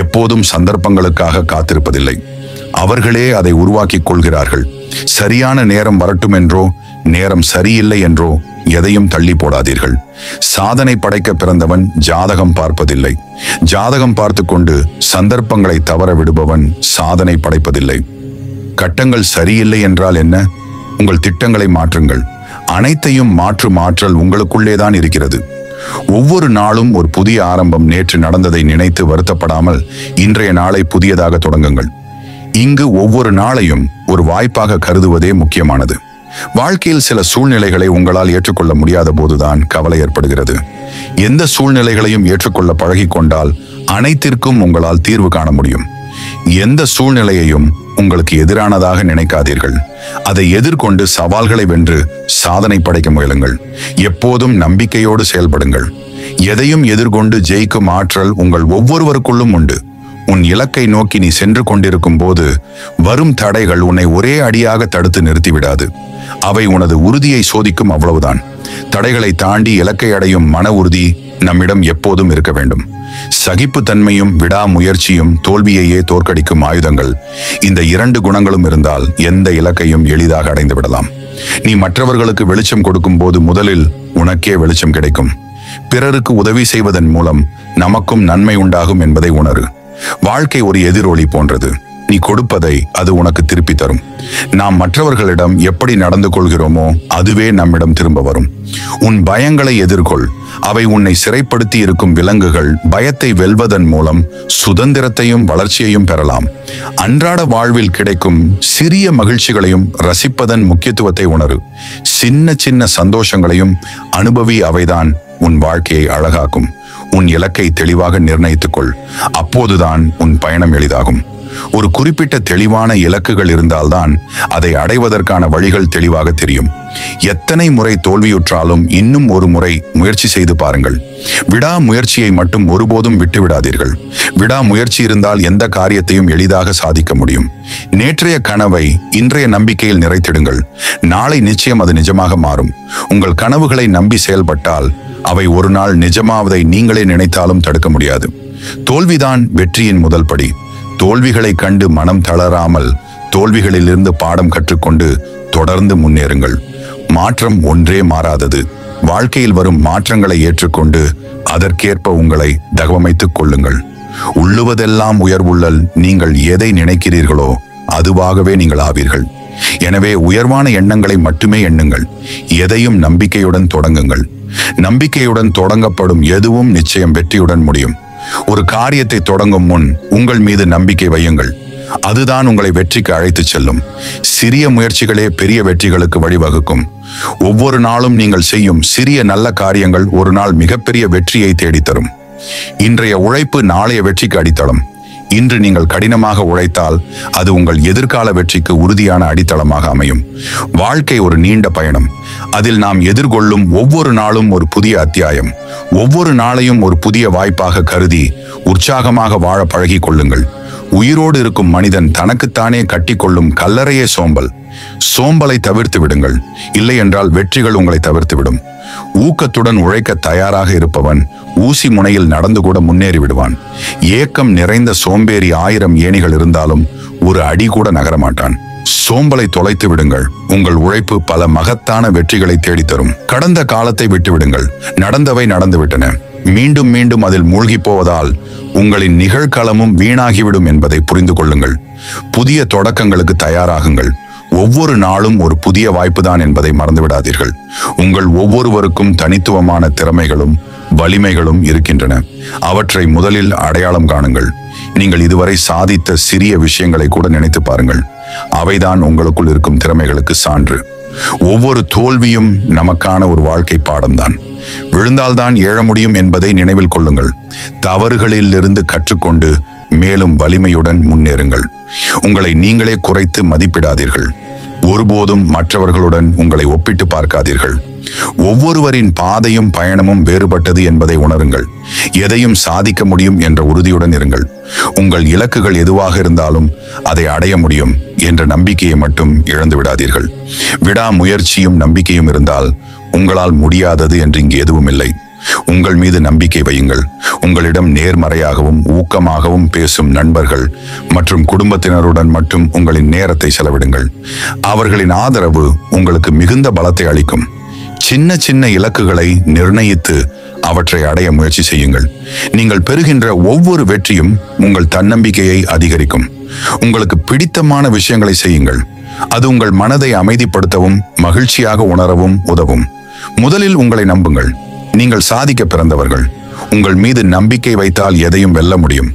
A: எப்போதும் சந்தர்ப்பங்களுக்காக காத்திருப்பதில்லை. அவர்களே அதை உருவாக்கிக் கொள்கிறார்கள். சரியான நேரம் வரட்டும் என்றோ நேரம் சரியில்லை என்றோ எதையும் தள்ளி போடாதீர்கள். சாதனை படைக்க பிறந்தவன் ஜாதகம் பார்ப்பதில்லை. ஜாதகம் பார்த்து கொண்டு சந்தர்ப்பங்களை தவற விடுபவன் சாதனை படைப்பதில்லை. கட்டங்கள் சரியில்லை என்றால் என்ன? உங்கள் திட்டங்களை மாற்றுங்கள். அனைத்தையும் மாற்றும் ஆற்றல் உங்களுக்குள்ளேதான் இருக்கிறது. ஒவ்வொரு நாளும் ஒரு புதிய ஆரம்பம். நேற்று நடந்ததை நினைத்து வருத்தப்படாமல் இன்றைய நாளை புதியதாக தொடங்குங்கள். இங்கு ஒவ்வொரு நாளையும் ஒரு வாய்ப்பாக கருதுவதே முக்கியமானது. வாழ்க்கையில் சில சூழ்நிலைகளை உங்களால் ஏற்றுக்கொள்ள முடியாத போதுதான் கவலை ஏற்படுகிறது. எந்த சூழ்நிலைகளையும் ஏற்றுக்கொள்ள பழகிக்கொண்டால் அனைத்திற்கும் உங்களால் தீர்வு காண முடியும். எந்த சூழ்நிலையையும் உங்களுக்கு எதிரானதாக நினைக்காதீர்கள். அதை எதிர்கொண்டு சவால்களை வென்று சாதனை படைக்க முயலுங்கள். எப்போதும் நம்பிக்கையோடு செயல்படுங்கள். எதையும் எதிர்கொண்டு ஜெயிக்கும் ஆற்றல் உங்கள் ஒவ்வொருவருக்குள்ளும் உண்டு. உன் இலக்கை நோக்கி நீ சென்று கொண்டிருக்கும் போது வரும் தடைகள் உன்னை ஒரே அடியாக தடுத்து நிறுத்திவிடாது. அவை உனது உறுதியை சோதிக்கும், அவ்வளவுதான். தடைகளை தாண்டி இலக்கை அடையும் மன உறுதி நம்மிடம் எப்போதும் இருக்க வேண்டும். சகிப்புத்தன்மையும் விடாமுயற்சியும் தோல்வியையே தோற்கடிக்கும் ஆயுதங்கள். இந்த 2 குணங்களும் இருந்தால் எந்த இலக்கையும் எளிதாக அடைந்து விடலாம். நீ மற்றவர்களுக்கு வெளிச்சம் கொடுக்கும் போது முதலில் உனக்கே வெளிச்சம் கிடைக்கும். பிறருக்கு உதவி செய்வதன் மூலம் நமக்கும் நன்மை உண்டாகும் என்பதை உணரு. வாழ்க்கை ஒரு எதிரொலி போன்றது. நீ கொடுப்பதை அது உனக்கு திருப்பி தரும். நாம் மற்றவர்களிடம் எப்படி நடந்து கொள்கிறோமோ அதுவே நம்மிடம் திரும்ப வரும். உன் பயங்களை எதிர்கொள். அவை உன்னை சிறைப்படுத்தி இருக்கும் விலங்குகள். பயத்தை வெல்வதன் மூலம் சுதந்திரத்தையும் வளர்ச்சியையும் பெறலாம். அன்றாட வாழ்வில் கிடைக்கும் சிறிய மகிழ்ச்சிகளையும் ரசிப்பதன் முக்கியத்துவத்தை உணரு. சின்ன சின்ன சந்தோஷங்களையும் அனுபவி. அவைதான் உன் வாழ்க்கையை அழகாக்கும். உன் இலக்கை தெளிவாக நிர்ணயித்துக்கொள். அப்போதுதான் உன் பயணம் எளிதாகும். ஒரு குறிப்பிட்ட தெளிவான இலக்குகள் இருந்தால்தான் அதை அடைவதற்கான வழிகள் தெளிவாக தெரியும். எத்தனை முறை தோல்வியுற்றாலும் இன்னும் ஒரு முறை முயற்சி செய்து பாருங்கள். விடாமுயற்சியை மட்டும் ஒருபோதும் விட்டுவிடாதீர்கள். விடாமுயற்சி இருந்தால் எந்த காரியத்தையும் எளிதாக சாதிக்க முடியும். நேற்றைய கனவை இன்றைய நம்பிக்கையில் நிறைத்திடுங்கள். நாளை நிச்சயம் அது நிஜமாக மாறும். உங்கள் கனவுகளை நம்பி செயல்பட்டால் அவை ஒரு நாள் நிஜமாவதை நீங்களே நினைத்தாலும் தடுக்க முடியாது. தோல்விதான் வெற்றியின் முதல் படி. தோல்விகளை கண்டு மனம் தளராமல் தோல்விகளிலிருந்து பாடம் கற்றுக்கொண்டு தொடர்ந்து முன்னேறுங்கள். மாற்றம் ஒன்றே மாறாதது. வாழ்க்கையில் வரும் மாற்றங்களை ஏற்றுக்கொண்டு அதற்கேற்ப உங்களை தகவமைத்துக் கொள்ளுங்கள். உள்ளுவதெல்லாம் உயர்வுள்ளல். நீங்கள் எதை நினைக்கிறீர்களோ அதுவாகவே நீங்கள் ஆவீர்கள். எனவே உயர்வான எண்ணங்களை மட்டுமே எண்ணுங்கள். எதையும் நம்பிக்கையுடன் தொடங்குங்கள். நம்பிக்கையுடன் தொடங்கப்படும் எதுவும் நிச்சயம் வெற்றியுடன் முடியும். ஒரு காரியத்தை தொடங்கும் முன் உங்கள் மீது நம்பிக்கை வையுங்கள். அதுதான் உங்களை வெற்றிக்கு அழைத்துச் செல்லும். சிறிய முயற்சிகளே பெரிய வெற்றிகளுக்கு வழிவகுக்கும். ஒவ்வொரு நாளும் நீங்கள் செய்யும் சிறிய நல்ல காரியங்கள் ஒரு நாள் மிகப்பெரிய வெற்றியை தேடித்தரும். இன்றைய உழைப்பு நாளைய வெற்றிக்கு அடித்தளம். இன்று நீங்கள் கடினமாக உழைத்தால் அது உங்கள் எதிர்கால வெற்றிக்கு உறுதியான அடித்தளமாக அமையும். வாழ்க்கை ஒரு நீண்ட பயணம். அதில் நாம் எதிர்கொள்ளும் ஒவ்வொரு நாளும் ஒரு புதிய அத்தியாயம். ஒவ்வொரு நாளையும் ஒரு புதிய வாய்ப்பாக கருதி உற்சாகமாக வாழ பழகி கொள்ளுங்கள். உயிரோடு இருக்கும் மனிதன் தனக்குத்தானே கட்டிக்கொள்ளும் கல்லறையே சோம்பல். சோம்பலை தவிர்த்து விடுங்கள். இல்லை என்றால் வெற்றிகள் உங்களை தவிர்த்துவிடும். ஊக்கத்துடன் உழைக்க தயாராக இருப்பவன் ஊசி முனையில் நடந்து கூட முன்னேறி விடுவான். ஏக்கம் நிறைந்த சோம்பேறி 1000 ஏணிகள் இருந்தாலும் ஒரு அடி கூட நகரமாட்டான். சோம்பலை தொலைத்து விடுங்கள். உங்கள் உழைப்பு பல மகத்தான வெற்றிகளை தேடித்தரும். கடந்த காலத்தை விட்டுவிடுங்கள். நடந்தவை நடந்துவிட்டன. மீண்டும் மீண்டும் அதில் மூழ்கி போவதால் உங்களின் நிகழ்காலமும் வீணாகிவிடும் என்பதை புரிந்து கொள்ளுங்கள். புதிய தொடக்கங்களுக்கு தயாராகுங்கள். ஒவ்வொரு நாளும் ஒரு புதிய வாய்ப்புதான் என்பதை மறந்துவிடாதீர்கள். உங்கள் ஒவ்வொருவருக்கும் தனித்துவமான திறமைகளும் வலிமைகளும் இருக்கின்றன. அவற்றை முதலில் அடையாளம் காணுங்கள். நீங்கள் இதுவரை சாதித்த சிறிய விஷயங்களை கூட நினைத்து பாருங்கள். அவைதான் உங்களுக்குள் இருக்கும் திறமைகளுக்கு சான்று. ஒவ்வொரு தோல்வியும் நமக்கான ஒரு வாழ்க்கை பாடம்தான். விழுந்தால்தான் எழ முடியும் என்பதை நினைவில் கொள்ளுங்கள். தவறுகளில் இருந்து கற்றுக்கொண்டு மேலும் வலிமையுடன் முன்னேறுங்கள். உங்களை நீங்களே குறைத்து மதிப்பிடாதீர்கள். ஒருபோதும் மற்றவர்களுடன் உங்களை ஒப்பிட்டு பார்க்காதீர்கள். ஒவ்வொருவரின் பாதையும் பயணமும் வேறுபட்டது என்பதை உணருங்கள். எதையும் சாதிக்க முடியும் என்ற உறுதியுடன் இருங்கள். உங்கள் இலக்குகள் எதுவாக இருந்தாலும் அதை அடைய முடியும் என்ற நம்பிக்கையை மட்டும் இழந்து விடாதீர்கள். விடாமுயற்சியும் நம்பிக்கையும் இருந்தால் உங்களால் முடியாதது என்று இங்கு எதுவும் இல்லை. உங்கள் மீது நம்பிக்கை வையுங்கள். உங்களிடம் நேர்மறையாகவும் ஊக்கமாகவும் பேசும் நண்பர்கள் மற்றும் குடும்பத்தினருடன் மட்டும் உங்களின் நேரத்தை செலவிடுங்கள். அவர்களின் ஆதரவு உங்களுக்கு மிகுந்த பலத்தை அளிக்கும். சின்ன சின்ன இலக்குகளை நிர்ணயித்து அவற்றை அடைய முயற்சி செய்யுங்கள். நீங்கள் பெறுகின்ற ஒவ்வொரு வெற்றியும் உங்கள் தன்னம்பிக்கையை அதிகரிக்கும். உங்களுக்கு பிடித்தமான விஷயங்களை செய்யுங்கள். அது உங்கள் மனதை அமைதிப்படுத்தவும் மகிழ்ச்சியாக உணரவும் உதவும். முதலில் உங்களை நம்புங்கள். நீங்கள் சாதிக்க பிறந்தவர்கள். உங்கள் மீது நம்பிக்கை வைத்தால் எதையும் வெல்ல முடியும்.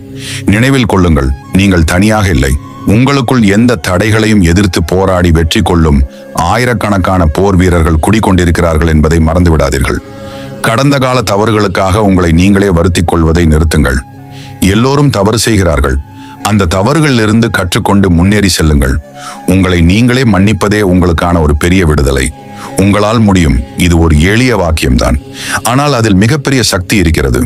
A: நினைவில் கொள்ளுங்கள், நீங்கள் தனியாக இல்லை. உங்களுக்குள் எந்த தடைகளையும் எதிர்த்து போராடி வெற்றி கொள்ளும் ஆயிரக்கணக்கான போர் வீரர்கள் குடிக்கொண்டிருக்கிறார்கள் என்பதை மறந்துவிடாதீர்கள். கடந்த கால தவறுகளுக்காக உங்களை நீங்களே வருத்திக் கொள்வதை நிறுத்துங்கள். எல்லோரும் தவறு செய்கிறார்கள். அந்த தவறுகளிலிருந்து கற்றுக்கொண்டு முன்னேறி செல்லுங்கள். உங்களை நீங்களே மன்னிப்பதே உங்களுக்கான ஒரு பெரிய விடுதலை. உங்களால் முடியும். இது ஒரு எளிய வாக்கியம்தான், ஆனால் அதில் மிகப்பெரிய சக்தி இருக்கிறது.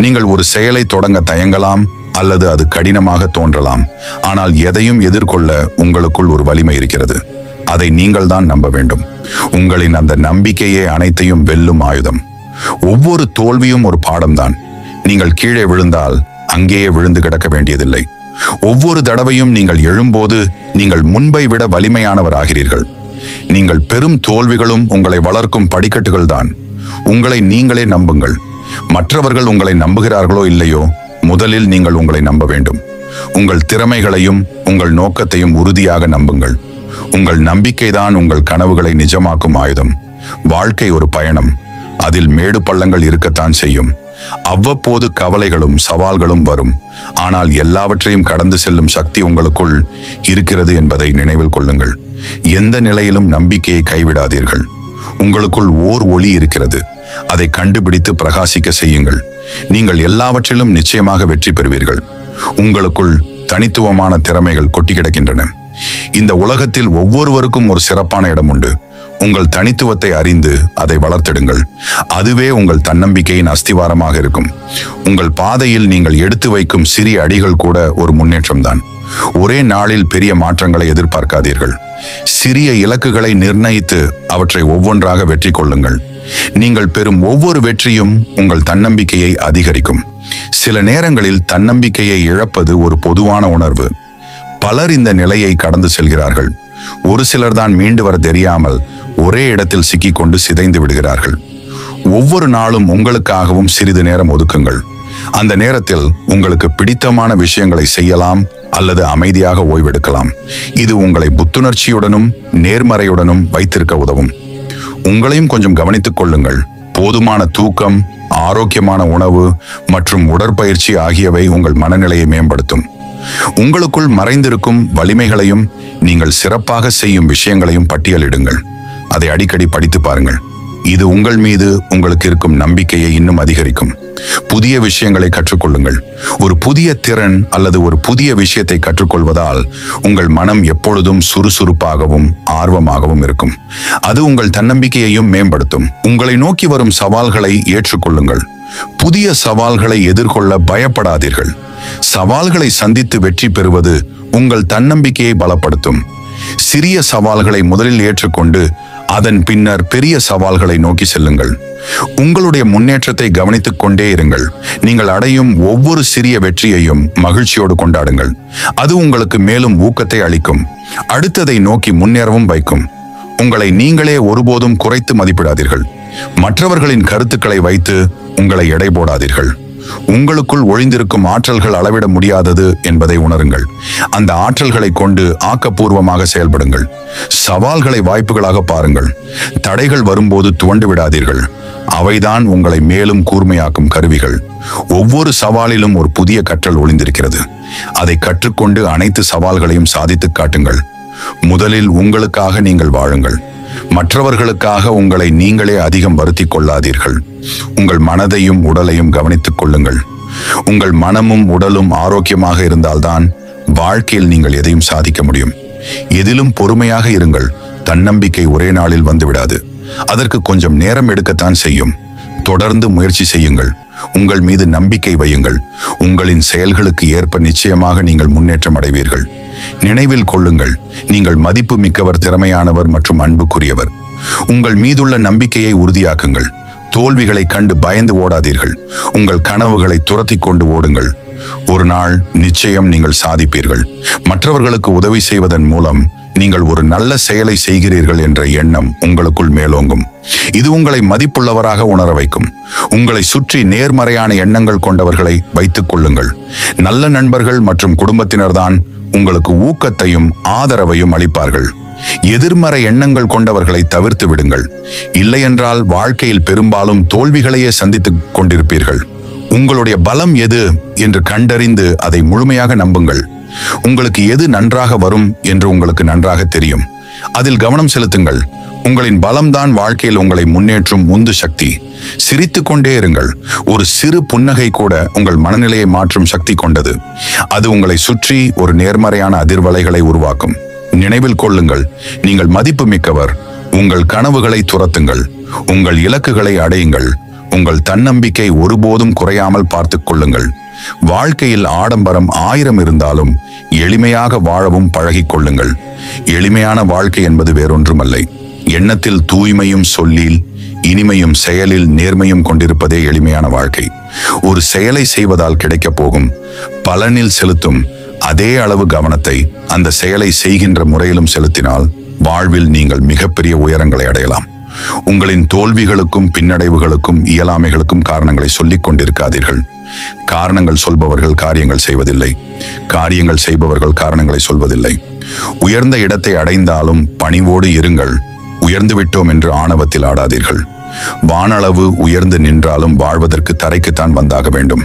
A: நீங்கள் ஒரு செயலை தொடங்க தயங்கலாம் அல்லது அது கடினமாக தோன்றலாம். ஆனால் எதையும் எதிர்கொள்ள உங்களுக்குள் ஒரு வலிமை இருக்கிறது. அதை நீங்கள் தான் நம்ப வேண்டும். உங்களின் அந்த நம்பிக்கையே அனைத்தையும் வெல்லும் ஆயுதம். ஒவ்வொரு தோல்வியும் ஒரு பாடம்தான். நீங்கள் கீழே விழுந்தால் அங்கேயே விழுந்து கிடக்க வேண்டியதில்லை. ஒவ்வொரு தடவையும் நீங்கள் எழும்போது நீங்கள் முன்பை விட வலிமையானவராகிறீர்கள். நீங்கள் பெரும் தோல்விகளும் உங்களை வளர்க்கும் படிக்கட்டுகள் தான். உங்களை நீங்களே நம்புங்கள். மற்றவர்கள் உங்களை நம்புகிறார்களோ இல்லையோ, முதலில் நீங்கள் உங்களை நம்ப வேண்டும். உங்கள் திறமைகளையும் உங்கள் நோக்கத்தையும் உறுதியாக நம்புங்கள். உங்கள் நம்பிக்கைதான் உங்கள் கனவுகளை நிஜமாக்கும் ஆயுதம். வாழ்க்கை ஒரு பயணம். அதில் மேடு பள்ளங்கள் இருக்கத்தான் செய்யும். அவ்வப்போது கவலைகளும் சவால்களும் வரும். ஆனால் எல்லாவற்றையும் கடந்து செல்லும் சக்தி உங்களுக்குள் இருக்கிறது என்பதை நினைவில் கொள்ளுங்கள். எந்த நிலையிலும் நம்பிக்கையை கைவிடாதீர்கள். உங்களுக்குள் ஓர் ஒளி இருக்கிறது. அதை கண்டுபிடித்து பிரகாசிக்க செய்யுங்கள். நீங்கள் எல்லாவற்றிலும் நிச்சயமாக வெற்றி பெறுவீர்கள். உங்களுக்குள் தனித்துவமான திறமைகள் கொட்டி கிடக்கின்றன. இந்த உலகத்தில் ஒவ்வொருவருக்கும் ஒரு சிறப்பான இடம் உண்டு. உங்கள் தனித்துவத்தை அறிந்து அதை வளர்த்தெடுங்கள். அதுவே உங்கள் தன்னம்பிக்கையின் அஸ்திவாரமாக இருக்கும். உங்கள் பாதையில் நீங்கள் எடுத்து வைக்கும் சிறிய அடிகள் கூட ஒரு முன்னேற்றம்தான். ஒரே நாளில் பெரிய மாற்றங்களை எதிர்பார்க்காதீர்கள். சிறிய இலக்குகளை நிர்ணயித்து அவற்றை ஒவ்வொன்றாக வெற்றி கொள்ளுங்கள். நீங்கள் பெறும் ஒவ்வொரு வெற்றியும் உங்கள் தன்னம்பிக்கையை அதிகரிக்கும். சில நேரங்களில் தன்னம்பிக்கையை இழப்பது ஒரு பொதுவான உணர்வு. பலர் இந்த நிலையை கடந்து செல்கிறார்கள். ஒரு சிலர் தான் மீண்டு வர தெரியாமல் ஒரே இடத்தில் சிக்கிக்கொண்டு சிதைந்து விடுகிறார்கள். ஒவ்வொரு நாளும் உங்களுக்காகவும் சிறிது நேரம் ஒதுக்குங்கள். அந்த நேரத்தில் உங்களுக்கு பிடித்தமான விஷயங்களை செய்யலாம் அல்லது அமைதியாக ஓய்வெடுக்கலாம். இது உங்களை புத்துணர்ச்சியுடனும் நேர்மறையுடனும் வைத்திருக்க உதவும். உங்களையும் கொஞ்சம் கவனித்துக் கொள்ளுங்கள். போதுமான தூக்கம், ஆரோக்கியமான உணவு மற்றும் உடற்பயிற்சி ஆகியவை உங்கள் மனநிலையை மேம்படுத்தும். உங்களுக்குள் மறைந்திருக்கும் வலிமைகளையும் நீங்கள் சிறப்பாக செய்யும் விஷயங்களையும் பட்டியலிடுங்கள். அதை அடிக்கடி படித்து பாருங்கள். இது உங்கள் மீது உங்களுக்கு இருக்கும் நம்பிக்கையை இன்னும் அதிகரிக்கும். புதிய விஷயங்களை கற்றுக்கொள்ளுங்கள். ஒரு புதிய திறன் அல்லது ஒரு புதிய விஷயத்தை கற்றுக்கொள்வதால் உங்கள் மனம் எப்பொழுதும் சுறுசுறுப்பாகவும் ஆர்வமாகவும் இருக்கும். அது உங்கள் தன்னம்பிக்கையையும் மேம்படுத்தும். உங்களை நோக்கி வரும் சவால்களை ஏற்றுக்கொள்ளுங்கள். புதிய சவால்களை எதிர்கொள்ள பயப்படாதீர்கள். சவால்களை சந்தித்து வெற்றி பெறுவது உங்கள் தன்னம்பிக்கையை பலப்படுத்தும். சிறிய சவால்களை முதலில் ஏற்றுக்கொண்டு அதன் பின்னர் பெரிய சவால்களை நோக்கி செல்லுங்கள். உங்களுடைய முன்னேற்றத்தை கவனித்துக் கொண்டே இருங்கள். நீங்கள் அடையும் ஒவ்வொரு சிறிய வெற்றியையும் மகிழ்ச்சியோடு கொண்டாடுங்கள். அது உங்களுக்கு மேலும் ஊக்கத்தை அளிக்கும். அடுத்ததை நோக்கி முன்னேறவும் வைக்கும். உங்களை நீங்களே ஒருபோதும் குறைத்து மதிப்பிடாதீர்கள். மற்றவர்களின் கருத்துக்களை வைத்து உங்களை எடை போடாதீர்கள். உங்களுக்குள் ஒளிந்திருக்கும் ஆற்றல்கள் அளவிட முடியாதது என்பதை உணருங்கள். அந்த ஆற்றல்களை கொண்டு ஆக்கப்பூர்வமாக செயல்படுங்கள். சவால்களை வாய்ப்புகளாக பாருங்கள். தடைகள் வரும்போது துவண்டு விடாதீர்கள். அவைதான் உங்களை மேலும் கூர்மையாக்கும் கருவிகள். ஒவ்வொரு சவாலிலும் ஒரு புதிய கற்றல் ஒளிந்திருக்கிறது. அதை கற்றுக்கொண்டு அனைத்து சவால்களையும் சாதித்து காட்டுங்கள். முதலில் உங்களுக்காக நீங்கள் வாழுங்கள். மற்றவர்களுக்காக உங்களை நீங்களே அதிகம் வருத்திக் கொள்ளாதீர்கள். உங்கள் மனதையும் உடலையும் கவனித்துக் கொள்ளுங்கள். உங்கள் மனமும் உடலும் ஆரோக்கியமாக இருந்தால்தான் வாழ்க்கையில் நீங்கள் எதையும் சாதிக்க முடியும். எதிலும் பொறுமையாக இருங்கள். தன்னம்பிக்கை ஒரே நாளில் வந்துவிடாது. அதற்கு கொஞ்சம் நேரம் எடுக்கத்தான் செய்யும். தொடர்ந்து முயற்சி செய்யுங்கள். உங்கள் மீது நம்பிக்கை வையுங்கள். உங்களின் செயல்களுக்கு ஏற்ப நிச்சயமாக நீங்கள் முன்னேற்றம் அடைவீர்கள். நினைவில் கொள்ளுங்கள், நீங்கள் மதிப்பு மிக்கவர், திறமையானவர் மற்றும் அன்புக்குரியவர். உங்கள் மீதுள்ள நம்பிக்கையை உறுதியாக்குங்கள். தோல்விகளை கண்டு பயந்து ஓடாதீர்கள். உங்கள் கனவுகளை துரத்தி கொண்டு ஓடுங்கள். ஒரு நாள் நிச்சயம் நீங்கள் சாதிப்பீர்கள். மற்றவர்களுக்கு உதவி செய்வதன் மூலம் நீங்கள் ஒரு நல்ல செயலை செய்கிறீர்கள் என்ற எண்ணம் உங்களுக்குள் மேலோங்கும். இது உங்களை மதிப்புள்ளவராக உணர வைக்கும். உங்களை சுற்றி நேர்மறையான எண்ணங்கள் கொண்டவர்களை வைத்துக் கொள்ளுங்கள். நல்ல நண்பர்கள் மற்றும் குடும்பத்தினர்தான் உங்களுக்கு ஊக்கத்தையும் ஆதரவையும் அளிப்பார்கள். எதிர்மறை எண்ணங்கள் கொண்டவர்களை தவிர்த்து விடுங்கள். இல்லையென்றால் வாழ்க்கையில் பெரும்பாலும் தோல்விகளையே சந்தித்துக் கொண்டிருப்பீர்கள். உங்களுடைய பலம் எது என்று கண்டறிந்து அதை முழுமையாக நம்புங்கள். உங்களுக்கு எது நன்றாக வரும் என்று உங்களுக்கு நன்றாக தெரியும். அதில் கவனம் செலுத்துங்கள். உங்களின் பலம்தான் வாழ்க்கையில் உங்களை முன்னேற்றும் உந்து சக்தி. சிரித்து கொண்டே இருங்கள். ஒரு சிறு புன்னகை கூட உங்கள் மனநிலையை மாற்றும் சக்தி கொண்டது. அது உங்களை சுற்றி ஒரு நேர்மறையான அதிர்வலைகளை உருவாக்கும். நினைவில் கொள்ளுங்கள், நீங்கள் மதிப்பு மிக்கவர். உங்கள் கனவுகளை துரத்துங்கள். உங்கள் இலக்குகளை அடையுங்கள். உங்கள் தன்னம்பிக்கை ஒருபோதும் குறையாமல் பார்த்துக் கொள்ளுங்கள். வாழ்க்கையில் ஆடம்பரம் 1000 இருந்தாலும் எளிமையாக வாழவும் பழகிக் கொள்ளுங்கள். எளிமையான வாழ்க்கை என்பது வேறொன்றுமல்ல. எண்ணத்தில் தூய்மையும், சொல்லில் இனிமையும், செயலில் நேர்மையும் கொண்டிருப்பதே எளிமையான வாழ்க்கை. ஒரு செயலை செய்வதால் கிடைக்கப் போகும் பலனில் செலுத்தும் அதே அளவு கவனத்தை அந்த செயலை செய்கின்ற முறையிலும் செலுத்தினால் வாழ்வில் நீங்கள் மிகப்பெரிய உயரங்களை அடையலாம். உங்களின் தோல்விகளுக்கும் பின்னடைவுகளுக்கும் இயலாமைகளுக்கும் காரணங்களை சொல்லிக் கொண்டிருக்காதீர்கள். காரணங்கள் சொல்பவர்கள் காரியங்கள் செய்வதில்லை. காரியங்கள் செய்பவர்கள் காரணங்களை சொல்வதில்லை. உயர்ந்த இடத்தை அடைந்தாலும் பணிவோடு இருங்கள். உயர்ந்து விட்டோம் என்று ஆணவத்தில் ஆடாதீர்கள். வானளவு உயர்ந்து நின்றாலும் வாழ்வதற்கு தரைக்குத்தான் வந்தாக வேண்டும்.